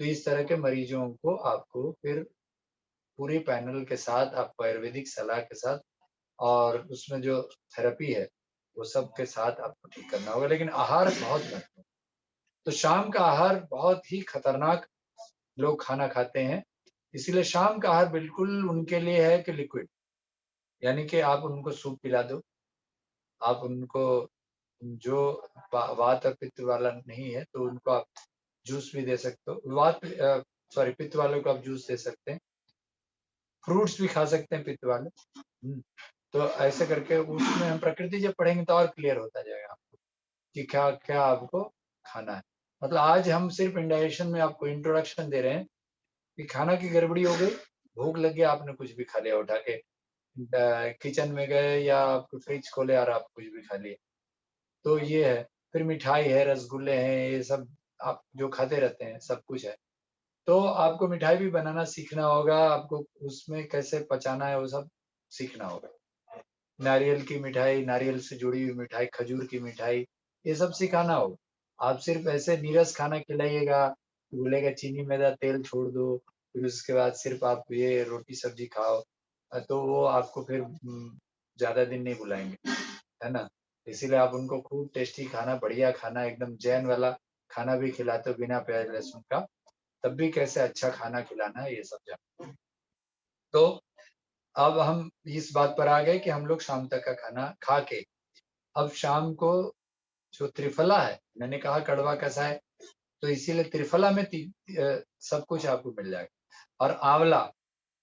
तो इस तरह के मरीजों को आपको फिर पूरी पैनल के साथ, आपको आयुर्वेदिक सलाह के साथ और उसमें जो थेरेपी है वो सब के साथ आपको ठीक करना होगा। लेकिन आहार बहुत महत्वपूर्ण। तो शाम का आहार बहुत ही खतरनाक लोग खाना खाते हैं, इसीलिए शाम का आहार बिल्कुल उनके लिए है कि लिक्विड, यानी कि आप उनको सूप पिला दो, आप उनको जो वात और पित्त वाला नहीं है तो उनको आप जूस भी दे सकते हो। सॉरी, पित्त वालों को आप जूस दे सकते हैं, फ्रूट्स भी खा सकते हैं पित्त वाले। तो ऐसे करके उसमें हम प्रकृति जब पढ़ेंगे तो और क्लियर होता जाएगा आपको कि क्या क्या आपको खाना है। मतलब आज हम सिर्फ इंडाइजेशन में आपको इंट्रोडक्शन दे रहे हैं कि खाना की गड़बड़ी हो गई, भूख लग गया, आपने कुछ भी खा लिया उठा के, किचन में गए या आपको फ्रिज खोले और आप कुछ भी खा लिए, तो ये है। फिर मिठाई है, रसगुल्ले हैं, ये सब आप जो खाते रहते हैं, सब कुछ है। तो आपको मिठाई भी बनाना सीखना होगा, आपको उसमें कैसे पचाना है वो सब सीखना होगा। नारियल की मिठाई, नारियल से जुड़ी हुई मिठाई, खजूर की मिठाई, ये सब सिखाना होगा। आप सिर्फ ऐसे नीरस खाना खिलाइएगा, बोलेगा चीनी मैदा तेल छोड़ दो, फिर उसके बाद सिर्फ आप ये रोटी सब्जी खाओ, तो वो आपको फिर ज़्यादा दिन नहीं बुलाएंगे, है ना? इसीलिए आप उनको खूब टेस्टी खाना, बढ़िया खाना, एकदम जैन वाला खाना भी खिलाते हो बिना प्याज लहसुन का, तब भी कैसे अच्छा खाना खिलाना है ये सब जानते हैं। तो अब हम इस बात पर आ गए कि हम लोग शाम तक का खाना खा के अब शाम को जो त्रिफला है, मैंने कहा कड़वा कसाय, तो इसीलिए त्रिफला में सब कुछ आपको मिल जाएगा। और आंवला,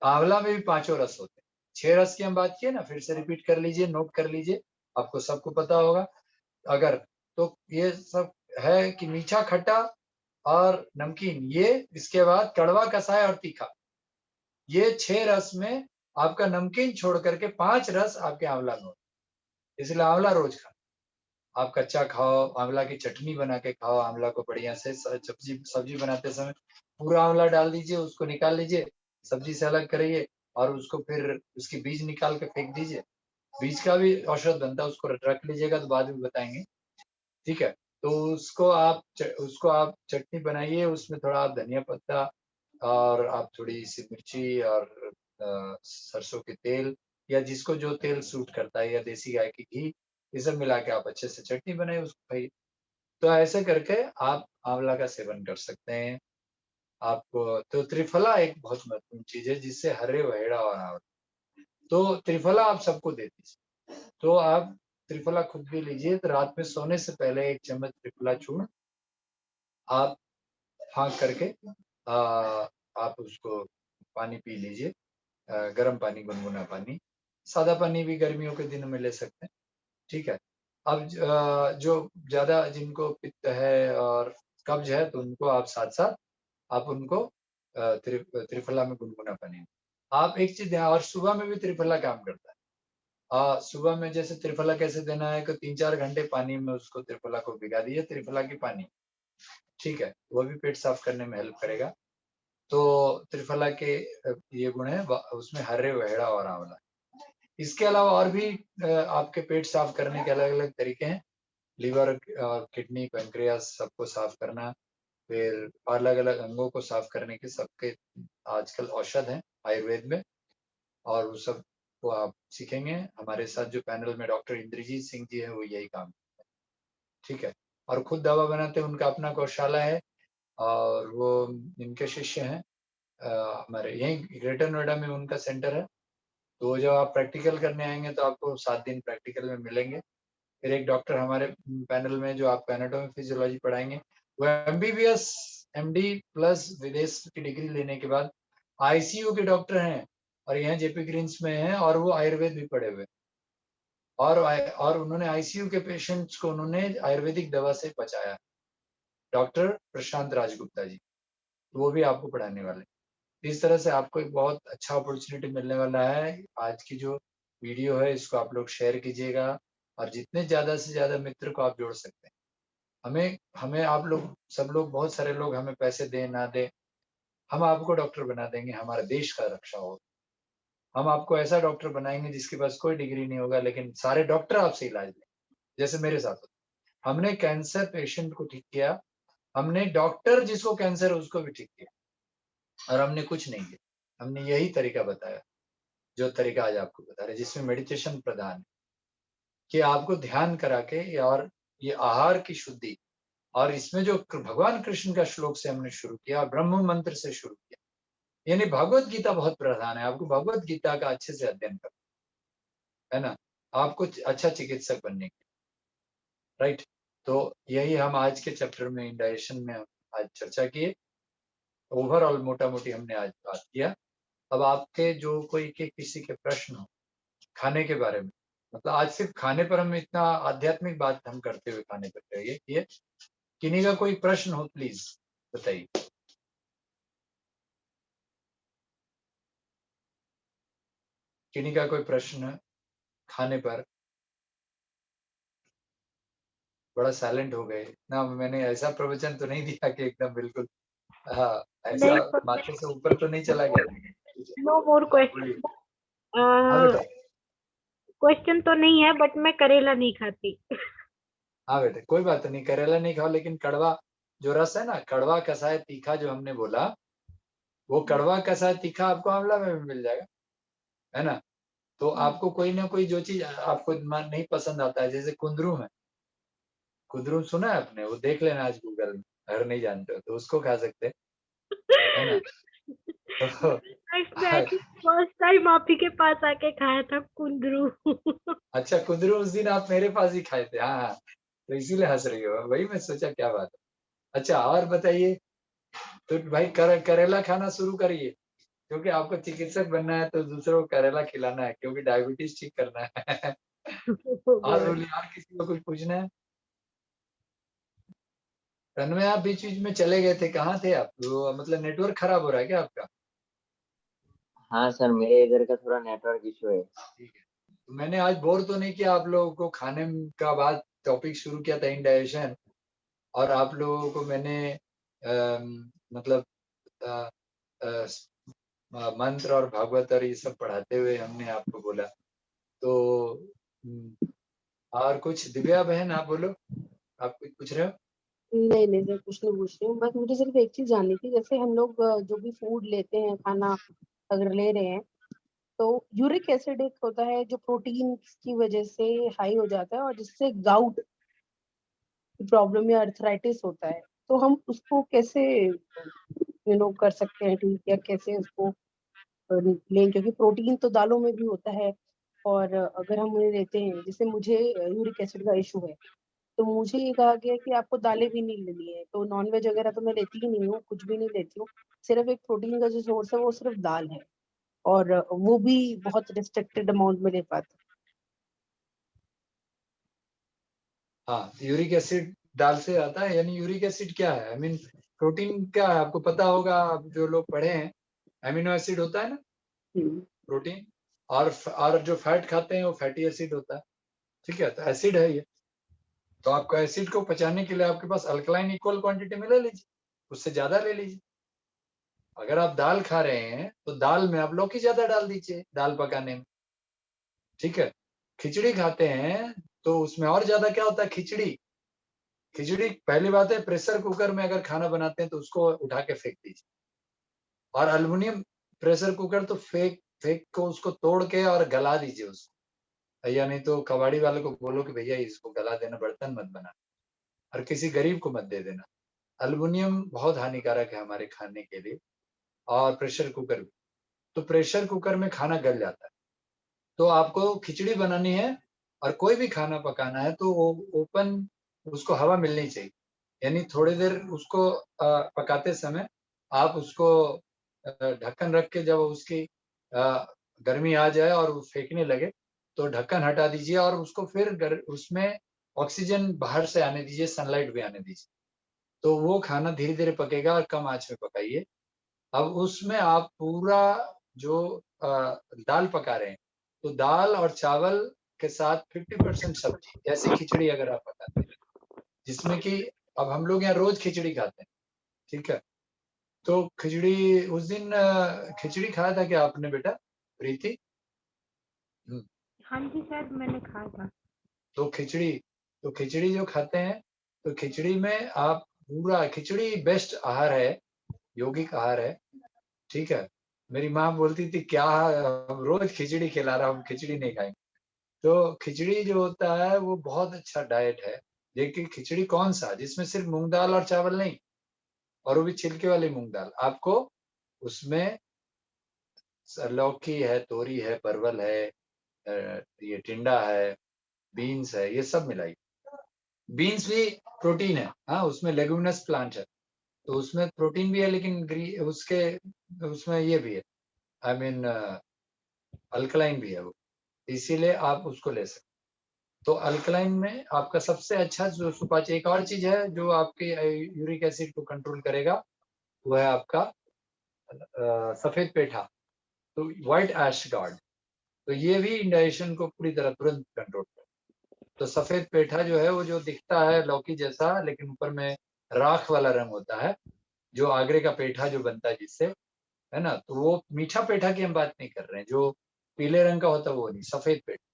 आंवला में भी पांचों रस होते हैं। 6 रस की हम बात किए ना, फिर से रिपीट कर लीजिए, नोट कर लीजिए, आपको सबको पता होगा अगर। तो ये सब है कि मीठा, खट्टा और नमकीन, ये इसके बाद कड़वा, कसाय और तीखा, ये 6 रस में आपका नमकीन छोड़ करके 5 रस आपके आंवला में होते हैं। इसलिए आंवला रोज खाओ। आप कच्चा खाओ, आंवला की चटनी बना के खाओ, आंवला को बढ़िया से सब्जी बनाते समय पूरा आंवला डाल दीजिए, उसको निकाल लीजिए, सब्जी से अलग करिए और उसको फिर उसकी बीज निकाल के फेंक दीजिए। बीज का भी औषध बनता है, उसको रख लीजिएगा तो बाद में बताएंगे, ठीक है? तो उसको आप चटनी बनाइए, उसमें थोड़ा आप धनिया पत्ता और आप थोड़ी सी मिर्ची और सरसों के तेल या जिसको जो तेल सूट करता है, या देसी गाय की घी, ये सब मिला के आप अच्छे से चटनी बनाइए, उसको खाइए। तो ऐसे करके आप आंवला का सेवन कर सकते हैं। आपको तो त्रिफला एक बहुत महत्वपूर्ण चीज है, जिससे हर्रे वहेड़ा और आंवला, तो त्रिफला आप सबको दे दीजिए। तो आप त्रिफला खुद भी लीजिए, तो रात में सोने से पहले 1 चम्मच त्रिफला चूर्ण आप हाँक करके आ, आप उसको पानी पी लीजिए, गर्म पानी, गुनगुना पानी, सादा पानी भी गर्मियों के दिनों में ले सकते हैं, ठीक है? अब जो ज्यादा जिनको पित्त है और कब्ज है, तो उनको आप साथ साथ आप उनको त्रिफला में गुनगुना पानी, आप एक चीज ध्यान, और सुबह में भी त्रिफला काम करता है। सुबह में जैसे त्रिफला कैसे देना है कि 3-4 घंटे पानी में उसको त्रिफला को भिगा दिए, त्रिफला की पानी, ठीक है? वो भी पेट साफ करने में हेल्प करेगा। तो त्रिफला के ये गुण है, उसमें हर्रे, वहेड़ा और आंवला। इसके अलावा और भी आपके पेट साफ करने के अलग अलग तरीके हैं। लीवर, किडनी, पैंक्रियास सबको साफ करना, फिर अलग अलग अंगों को साफ करने के सबके आजकल औषध हैं आयुर्वेद में, और वो सब को आप सीखेंगे। हमारे साथ जो पैनल में डॉक्टर इंद्रजीत सिंह जी है, वो यही काम, ठीक है? और खुद दवा बनाते हैं, उनका अपना गौशाला है और वो इनके शिष्य हैं। हमारे यहीं ग्रेटर नोएडा में उनका सेंटर है। तो जब आप प्रैक्टिकल करने आएंगे तो आपको 7 दिन प्रैक्टिकल में मिलेंगे। फिर एक डॉक्टर हमारे पैनल में जो आपको एनाटॉमी फिजियोलॉजी पढ़ाएंगे, वो एमबीबीएस एमडी प्लस विदेश की डिग्री लेने के बाद आईसीयू के डॉक्टर हैं, और यहाँ जेपी ग्रीन्स में हैं, और वो आयुर्वेद भी पढ़े हुए, और उन्होंने आईसीयू के पेशेंट्स को उन्होंने आयुर्वेदिक दवा से बचाया। डॉक्टर प्रशांत राजगुप्ता जी, तो वो भी आपको पढ़ाने वाले। इस तरह से आपको एक बहुत अच्छा अपॉर्चुनिटी मिलने वाला है। आज की जो वीडियो है, इसको आप लोग शेयर कीजिएगा, और जितने ज्यादा से ज्यादा मित्र को आप जोड़ सकते हैं। हमें हमें आप लोग, सब लोग, बहुत सारे लोग हमें पैसे दें ना दें, हम आपको डॉक्टर बना देंगे, हमारे देश का रक्षा हो। हम आपको ऐसा डॉक्टर बनाएंगे जिसके पास कोई डिग्री नहीं होगा, लेकिन सारे डॉक्टर आपसे इलाज लें, जैसे मेरे साथ होता है। हमने कैंसर पेशेंट को ठीक किया, हमने डॉक्टर जिसको कैंसर है उसको भी ठीक किया, और हमने कुछ नहीं किया। हमने यही तरीका बताया, जो तरीका आज आपको बता रहे, जिसमें मेडिटेशन प्रधान है, कि आपको ध्यान करा के और ये आहार की शुद्धि, और इसमें जो भगवान कृष्ण का श्लोक से हमने शुरू किया, ब्रह्म मंत्र से शुरू किया, यानी भगवत गीता बहुत प्रधान है। आपको भगवत गीता का अच्छे से अध्ययन करना है ना, आपको अच्छा चिकित्सक बनने के, राइट। तो यही हम आज के चैप्टर में, इंडाइजेशन में आज चर्चा किए। ओवरऑल मोटा मोटी हमने आज बात किया। अब आपके जो कोई के किसी के प्रश्न हो खाने के बारे में, मतलब आज सिर्फ खाने पर हम इतना आध्यात्मिक बात हम करते हुए खाने पर करिए, ये किन्हीं का कोई प्रश्न हो प्लीज बताइए। किन्हीं का कोई प्रश्न खाने पर? बड़ा साइलेंट हो गए ना, मैंने ऐसा प्रवचन तो नहीं दिया कि एकदम बिल्कुल, हाँ, ऐसा नहीं, माथे से ऊपर तो नहीं चला गया। नो मोर हाँ, बोलिए। हाँ क्वेश्चन। बेटा। क्वेश्चन तो नहीं है, बट मैं करेला नहीं खाती। हाँ बेटे, कोई बात नहीं, करेला नहीं खाओ, लेकिन कड़वा जो रस है ना, कड़वा कसाय तीखा जो हमने बोला, वो कड़वा कसाय तीखा आपको आंवला में भी मिल जाएगा, है ना। तो आपको कोई ना कोई जो चीज आपको नहीं पसंद आता है, जैसे कुंदरू है, कुंदरू सुना है आपने, वो देख लेना आज गूगल में, अगर नहीं जानते हो तो उसको खा सकते हैं, है ना। तो फर्स्ट टाइम आप ही के पास आके खाया था कुंदरू। अच्छा, कुंदरू उस दिन आप मेरे पास ही खाए थे, हाँ हाँ, तो इसीलिए हंस रही हो, वही मैं सोचा क्या बात है। अच्छा, और बताइए। तो भाई करेला खाना शुरू करिए, क्योंकि आपको चिकित्सक बनना है तो दूसरों को करेला खिलाना है, क्योंकि डायबिटीज ठीक करना है। और बोलिए, और किसी को कुछ पूछना है? तन्मय, आप बीच बीच में चले गए थे, कहाँ थे आप? मतलब नेटवर्क खराब हो रहा है क्या आपका? हाँ सर, मेरे इधर का थोड़ा नेटवर्क इशू है। ठीक है, तो मैंने आज बोर तो नहीं किया आप लोगों को, खाने का बात टॉपिक शुरू किया था इंडाइजेशन, और आप लोगों को मैंने मतलब अ, अ, मंत्र और भागवत और ये सब पढ़ाते हुए हमने आपको बोला। तो और कुछ दिव्या बहन आप बोलो, आप कुछ पूछ रहे हो? नहीं नहीं, मैं कुछ नहीं पूछ रही हूँ, बस मुझे सिर्फ एक चीज जाननी थी। जैसे हम लोग जो भी फूड लेते हैं, खाना अगर ले रहे हैं, तो यूरिक एसिड एक होता है जो प्रोटीन की वजह से हाई हो जाता है, और जिससे गाउट प्रॉब्लम या अर्थराइटिस होता है। तो हम उसको कैसे कर सकते हैं ठीक, या कैसे उसको लें, क्योंकि प्रोटीन तो दालों में भी होता है। और अगर हम उन्हें लेते हैं, जैसे मुझे यूरिक एसिड का इशू है, तो मुझे ये कहा गया कि आपको दालें भी नहीं लेनी है। तो नॉन वेज वगैरह तो मैं लेती ही नहीं हूँ, कुछ भी नहीं लेती हूँ। सिर्फ एक प्रोटीन का जो सोर्स है वो सिर्फ दाल है, और वो भी बहुत रिस्ट्रिक्टेड अमाउंट में ले पाती हाँ, यूरिक एसिड दाल से आता है, यानी यूरिक एसिड क्या है, आई मीन प्रोटीन क्या है आपको पता होगा, आप जो लोग पढ़े हैं, एमिनो एसिड होता है ना, हूँ। प्रोटीन, और जो फैट खाते हैं वो फैटी एसिड होता है, ठीक है। तो एसिड है ये, तो आपको एसिड को पचाने के लिए आपके पास अल्कलाइन इक्वल क्वांटिटी में ले लीजिए, उससे ज्यादा ले लीजिए। अगर आप दाल खा रहे हैं तो दाल में आप लौकी ज्यादा डाल दीजिए दाल पकाने में, ठीक है। खिचड़ी खाते हैं तो उसमें और ज्यादा क्या होता है, खिचड़ी। खिचड़ी पहली बात है, प्रेशर कुकर में अगर खाना बनाते हैं तो उसको उठा के फेंक दीजिए, और एल्युमिनियम प्रेशर कुकर तो फेंक फेंक को उसको तोड़ के और गला दीजिए उसको, या नहीं तो कबाड़ी वाले को बोलो कि भैया इसको गला देना, बर्तन मत बना, और किसी गरीब को मत दे देना। एल्युमिनियम बहुत हानिकारक है हमारे खाने के लिए, और प्रेशर कुकर भी। तो प्रेशर कुकर में खाना गल जाता है। तो आपको खिचड़ी बनानी है और कोई भी खाना पकाना है तो वो ओपन, उसको हवा मिलनी चाहिए, यानी थोड़ी देर उसको पकाते समय आप उसको ढक्कन रख के, जब उसकी गर्मी आ जाए और वो फेंकने लगे तो ढक्कन हटा दीजिए, और उसको फिर उसमें ऑक्सीजन बाहर से आने दीजिए, सनलाइट भी आने दीजिए, तो वो खाना धीरे धीरे पकेगा, और कम आंच में पकाइए। अब उसमें आप पूरा जो दाल पका रहे हैं, तो दाल और चावल के साथ 50% सब्जी, ऐसी खिचड़ी अगर आप पकाते हैं, जिसमें कि अब हम लोग यहाँ रोज खिचड़ी खाते हैं, ठीक है। तो खिचड़ी उस दिन खिचड़ी खाया था क्या आपने बेटा प्रीति? हाँ जी सर, मैंने खाया था। तो खिचड़ी तो खिचड़ी जो खाते हैं, तो खिचड़ी में आप पूरा, खिचड़ी बेस्ट आहार है, यौगिक आहार है, ठीक है। मेरी माँ बोलती थी क्या हम रोज खिचड़ी खिला रहा, हम खिचड़ी नहीं खाएंगे। तो खिचड़ी जो होता है वो बहुत अच्छा डाइट है। देखिए खिचड़ी कौन सा, जिसमें सिर्फ मूंग दाल और चावल नहीं, और वो भी छिलके वाली मूंग दाल, आपको उसमें लौकी है, तोरी है, परवल है, ये टिंडा है, बीन्स है, ये सब मिलाई। बीन्स भी प्रोटीन है, हाँ उसमें लेगुमिनस प्लांट है, तो उसमें प्रोटीन भी है, लेकिन उसके उसमें ये भी है, आई मीन अल्कलाइन भी है वो, इसीलिए आप उसको ले सकते। तो अल्कलाइन में आपका सबसे अच्छा जो सुपाच्य, एक और चीज है जो आपके यूरिक एसिड को कंट्रोल करेगा, वो है आपका सफेद पेठा, तो व्हाइट एश गार्ड। तो ये भी इंडाइजेशन को पूरी तरह तुरंत कंट्रोल करता है। तो सफेद पेठा जो है वो जो दिखता है लौकी जैसा, लेकिन ऊपर में राख वाला रंग होता है, जो आगरे का पेठा जो बनता है जिससे, है ना, तो वो मीठा पेठा की हम बात नहीं कर रहे हैं, जो पीले रंग का होता है वो नहीं, सफेद पेठा,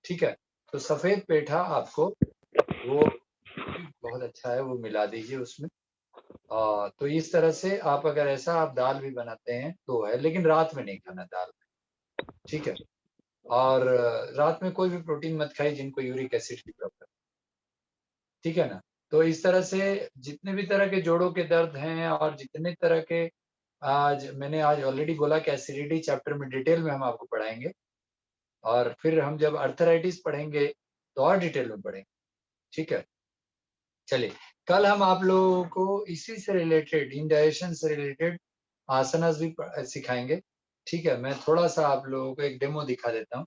ठीक है। तो सफेद पेठा आपको वो बहुत अच्छा है, वो मिला दीजिए उसमें। तो इस तरह से आप अगर ऐसा आप दाल भी बनाते हैं तो है, लेकिन रात में नहीं खाना दाल, ठीक है। और रात में कोई भी प्रोटीन मत खाइए जिनको यूरिक एसिड की प्रॉब्लम, ठीक है ना। तो इस तरह से जितने भी तरह के जोड़ों के दर्द हैं, और जितने तरह के, मैंने आज ऑलरेडी बोला कि एसिडिटी चैप्टर में डिटेल में हम आपको पढ़ाएंगे, और फिर हम जब अर्थराइटिस पढ़ेंगे तो और डिटेल में पढ़ेंगे, ठीक है। चलिए, कल हम आप लोगों को इसी से रिलेटेड, इंडाइजेशन से रिलेटेड आसनास भी सिखाएंगे, ठीक है। मैं थोड़ा सा आप लोगों को एक डेमो दिखा देता हूँ।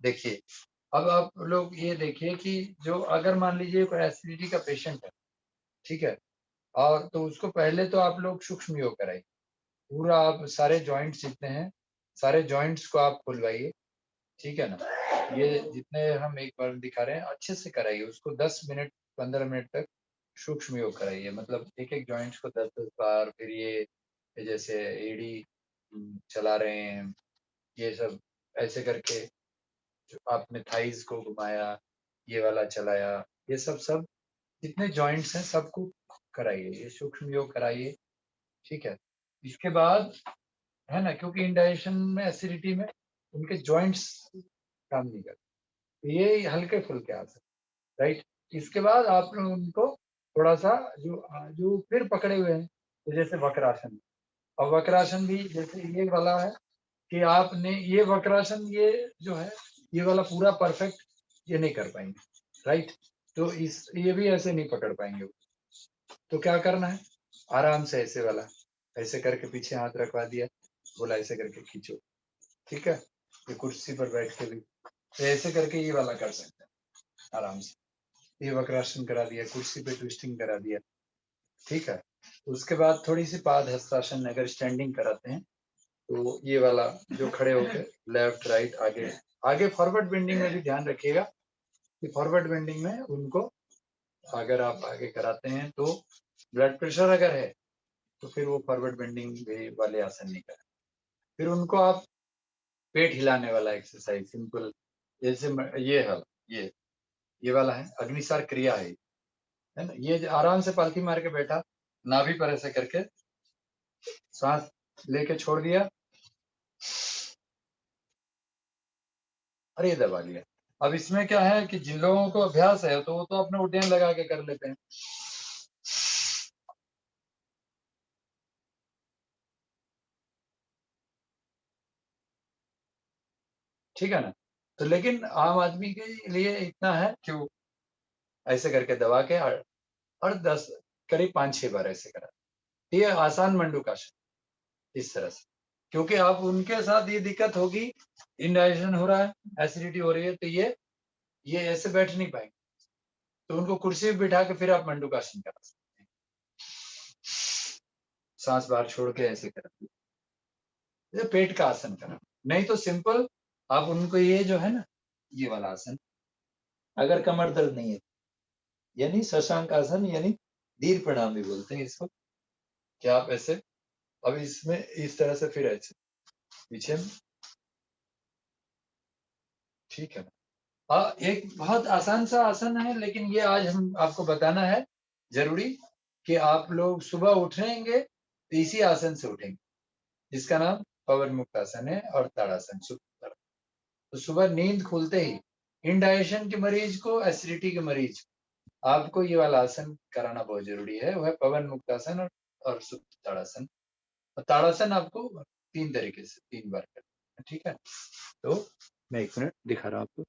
देखिए, अब आप लोग ये देखिए कि जो अगर मान लीजिए कोई एसिडिटी का पेशेंट है, ठीक है, और तो उसको पहले तो आप लोग सूक्ष्म योग कराइए, पूरा आप सारे जॉइंट्स जितने हैं, सारे जॉइंट्स को आप खुलवाइए, ठीक है ना। ये जितने हम एक बार दिखा रहे हैं अच्छे से कराइए, उसको 10 मिनट 15 मिनट तक सूक्ष्म योग कराइए, मतलब एक एक जॉइंट्स को 10-10 बार, फिर ये जैसे एड़ी चला रहे हैं, ये सब ऐसे करके, जो आपने थाइज को घुमाया, ये वाला चलाया, ये सब सब जितने जॉइंट्स हैं सबको कराइए, ये सूक्ष्म योग कराइए, ठीक है। इसके बाद, है ना, क्योंकि इंडाइजेशन में एसिडिटी में उनके जॉइंट्स काम नहीं करते, तो ये हल्के फुल्के आसन, राइट। इसके बाद आप लोग उनको थोड़ा सा जो जो फिर पकड़े हुए हैं, तो जैसे वक्रासन, और वक्रासन भी जैसे ये वाला है कि आपने ये वक्रासन, ये जो है ये वाला पूरा परफेक्ट ये नहीं कर पाएंगे, राइट। तो इस ये भी ऐसे नहीं पकड़ पाएंगे, तो क्या करना है, आराम से ऐसे वाला, ऐसे करके पीछे हाथ रखवा दिया, बोला ऐसे करके खींचो, ठीक है। ये कुर्सी पर बैठ के भी तो ऐसे करके ये वाला कर सकते हैं आराम से, ये वक्रासन करा दिया, कुर्सी पे ट्विस्टिंग करा दिया, ठीक है। उसके बाद थोड़ी सी पाद हस्तासन अगर स्टैंडिंग कराते हैं, तो ये वाला जो खड़े होके लेफ्ट राइट आगे आगे, फॉरवर्ड बेंडिंग में भी ध्यान रखिएगा कि फॉरवर्ड बेंडिंग में उनको अगर आप आगे कराते हैं तो ब्लड प्रेशर अगर है तो फिर वो फॉरवर्ड बेंडिंग वाले आसन नहीं करें। फिर उनको आप पेट हिलाने वाला एक्सरसाइज सिंपल, जैसे ये है, ये वाला है अग्निसार क्रिया है ना, ये आराम से पालथी मार के बैठा, नाभि पर ऐसे करके सांस लेके छोड़ दिया, और ये दबा लिया। अब इसमें क्या है कि जिन लोगों को अभ्यास है तो वो तो अपने उड्डयन लगा के कर लेते हैं, ठीक है ना। तो लेकिन आम आदमी के लिए इतना है कि वो ऐसे करके दबा के, और 10 करीब 5-6 बार ऐसे करा, ये आसान मंडूकासन, इस तरह से। क्योंकि आप उनके साथ ये दिक्कत होगी, इंडाइजेशन हो रहा है, एसिडिटी हो रही है, तो ये ऐसे बैठ नहीं पाएंगे, तो उनको कुर्सी पे बिठा के फिर आप मंडूकासन करा सकते हैं, सांस बाहर छोड़ के ऐसे करा, ये पेट का आसन करा। नहीं तो सिंपल आप उनको ये जो है ना, ये वाला आसन, अगर कमर दर्द नहीं है, यानी शशांक आसन, यानी दीर्घ प्रणाम भी बोलते हैं इसको, क्या आप ऐसे, अब इसमें इस तरह से फिर ऐसे पीछे में, ठीक है ना। एक बहुत आसान सा आसन है, लेकिन ये आज हम आपको बताना है जरूरी कि आप लोग सुबह उठेंगे तो इसी आसन से उठेंगे, जिसका नाम पवन मुक्त आसन है और ताड़ासन, सुप्त ताड़ासन। तो सुबह नींद खुलते ही इंडाइजेशन के मरीज को, एसिडिटी के मरीज, आपको ये वाला आसन कराना बहुत जरूरी है। वह पवन मुक्त आसन और सुप्त ताड़ासन। और ताड़ासन आपको 3 तरीके से 3 बार करना है, ठीक है। तो मैं 1 मिनट दिखा रहा हूँ आपको।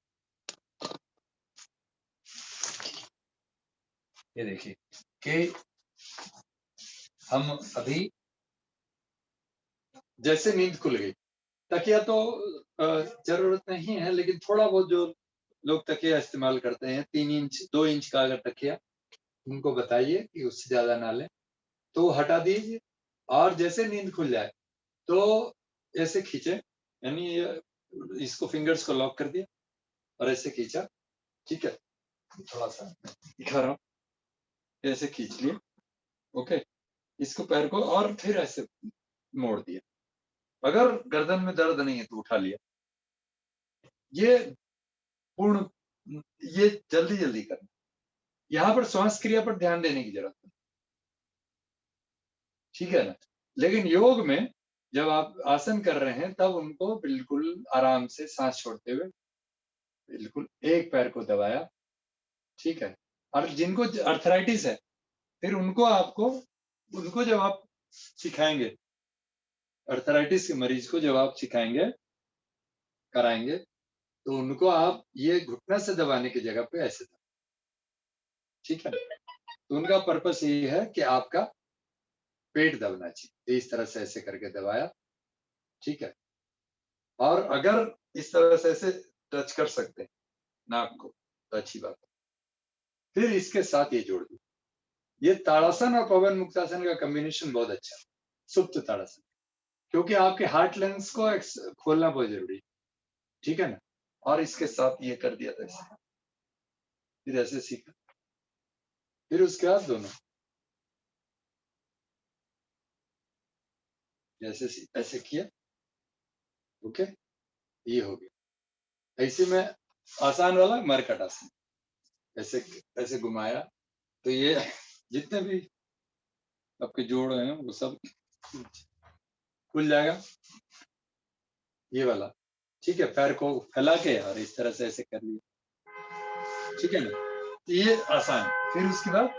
ये देखिए कि हम अभी जैसे नींद खुल गई, तकिया तो जरूरत नहीं है, लेकिन थोड़ा बहुत जो लोग तकिया इस्तेमाल करते हैं 3 इंच 2 इंच का अगर तकिया, उनको बताइए कि उससे ज्यादा ना लें, तो हटा दीजिए। और जैसे नींद खुल जाए तो ऐसे खींचे, यानी इसको फिंगर्स को लॉक कर दिया और ऐसे खींचा, ठीक है। थोड़ा सा दिखा रहा हूँ, ऐसे खींच लिए, ओके। इसको पैर को और फिर ऐसे मोड़ दिया। अगर गर्दन में दर्द नहीं है तो उठा लिया। ये पूर्ण, ये जल्दी जल्दी करना। यहाँ पर श्वास क्रिया पर ध्यान देने की जरूरत है, ठीक है ना। लेकिन योग में जब आप आसन कर रहे हैं तब उनको बिल्कुल आराम से सांस छोड़ते हुए बिल्कुल एक पैर को दबाया, ठीक है। और जिनको अर्थराइटिस है, फिर उनको जब आप सिखाएंगे, अर्थराइटिस के मरीज को जब आप सिखाएंगे, कराएंगे, तो उनको आप ये घुटना से दबाने की जगह पे ऐसे दबाएं, ठीक है। तो उनका पर्पस ये है कि आपका पेट दबना चाहिए। इस तरह से ऐसे करके दबाया, ठीक है। और अगर इस तरह से ऐसे टच कर सकते हैं नाक को तो अच्छी बात है। फिर इसके साथ ये जोड़ दो। ये ताड़ासन और पवन मुक्तासन का कॉम्बिनेशन बहुत अच्छा है, सुप्त ताड़ासन, क्योंकि आपके हार्ट लंग्स को खोलना बहुत जरूरी है, ठीक है ना। और इसके साथ ये कर दिया था ऐसे, फिर ऐसे सीखा, फिर उसके बाद दोनों जैसे ऐसे किया, ओके, ये हो गया। ऐसे में आसान वाला मरकट आसन, ऐसे ऐसे घुमाया तो ये जितने भी आपके जोड़ हैं वो सब खुल जाएगा। ये वाला, ठीक है। पैर को फैला के और इस तरह से ऐसे कर लिया, ठीक है ना। तो ये आसान। फिर उसके बाद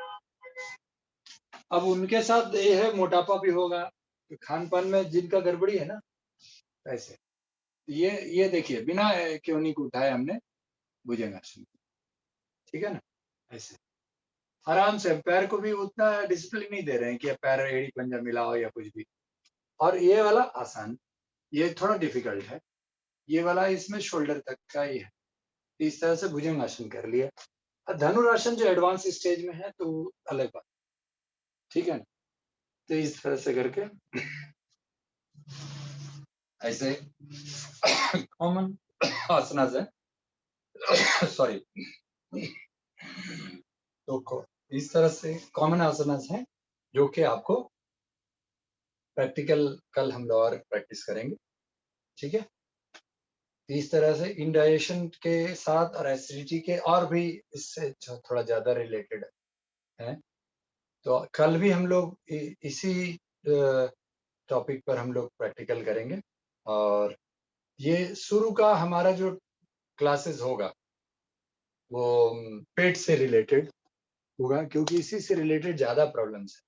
अब उनके साथ ये है मोटापा भी होगा, तो खान पान में जिनका गड़बड़ी है ना, ऐसे ये देखिए बिना क्यों को उठाए हमने भुजंगासन, ठीक है ना। ऐसे आराम से पैर को भी उतना डिसिप्लिन नहीं दे रहे हैं कि पैर एड़ी पंजा मिलाओ या कुछ भी। और ये वाला आसान, ये थोड़ा डिफिकल्ट है, ये वाला इसमें शोल्डर तक का ही है। इस तरह से भुजंगासन कर लिया। और धनुरासन जो एडवांस स्टेज में है तो अलग बात, ठीक है ना। तो इस तरह से करके ऐसे कॉमन आसनास है, सॉरी, तो इस तरह से कॉमन आसनास है जो कि आपको प्रैक्टिकल कल हम लोग और प्रैक्टिस करेंगे, ठीक है। इस तरह से इंडाइजेशन के साथ और एसिडिटी के और भी इससे थोड़ा ज्यादा रिलेटेड है। तो कल भी हम लोग इसी टॉपिक पर हम लोग प्रैक्टिकल करेंगे। और ये शुरू का हमारा जो क्लासेस होगा वो पेट से रिलेटेड होगा, क्योंकि इसी से रिलेटेड ज्यादा प्रॉब्लम्स है।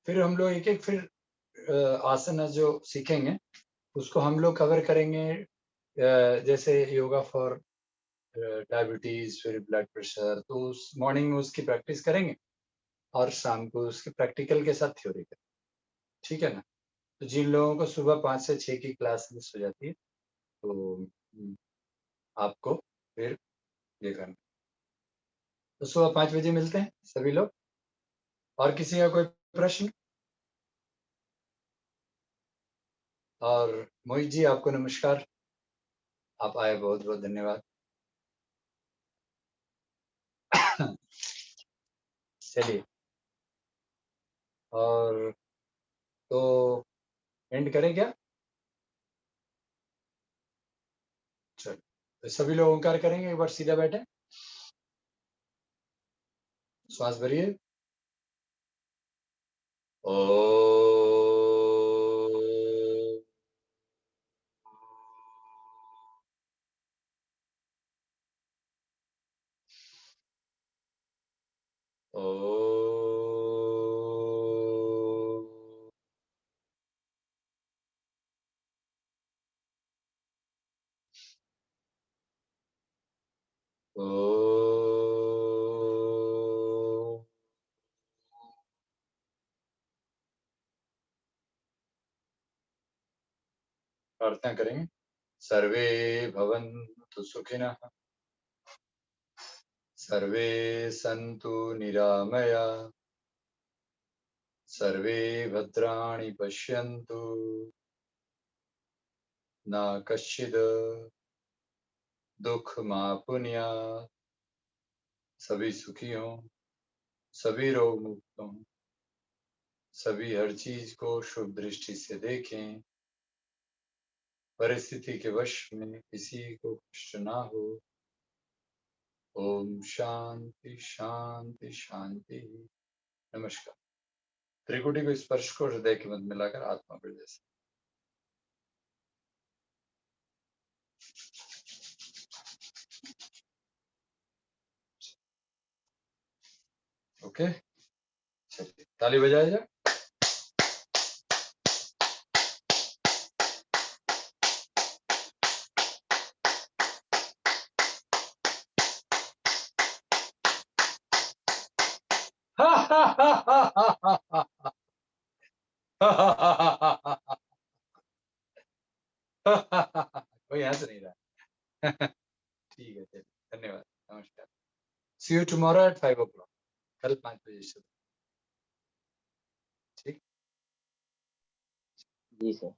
फिर हम लोग एक एक फिर आसन जो सीखेंगे उसको हम लोग कवर करेंगे, जैसे योगा फॉर डायबिटीज, फिर ब्लड प्रेशर, तो उस मॉर्निंग में उसकी प्रैक्टिस करेंगे और शाम को उसके प्रैक्टिकल के साथ थ्योरी करेंगे, ठीक है ना। तो जिन लोगों को सुबह 5 से 6 की क्लास मिस हो जाती है तो आपको फिर ये करना। तो सुबह 5 बजे मिलते हैं सभी लोग। और किसी का कोई प्रश्न? और मोहित जी आपको नमस्कार, आप आए, बहुत बहुत धन्यवाद। चलिए, और तो एंड करें क्या? चलो। तो सभी लोग ओंकार करेंगे, एक बार सीधा बैठे, श्वास भरिए। ओ प्रार्थना करेंगे। सर्वे भवन्तु सुखिनः, सर्वे सन्तु निरामया, सर्वे भद्राणि पश्यन्तु, न कश्चित् दुःखमाप्नुयात्। सभी सुखी हों, सभी रोग मुक्त हों, सभी हर चीज को शुभ दृष्टि से देखें, परिस्थिति के वश में किसी को कष्ट ना हो। ओम शांति शांति शांति। नमस्कार। त्रिकुटी को स्पर्श को हृदय के मध्य मिलाकर आत्मा हृदय से। ओके, चलिए ताली बजाया जाए। कोई हंस नहीं रहा। ठीक है, चलिए धन्यवाद, नमस्कार। सी यू टुमारो एट 5 o'clock, कल 5 बजे से। ठीक जी सर।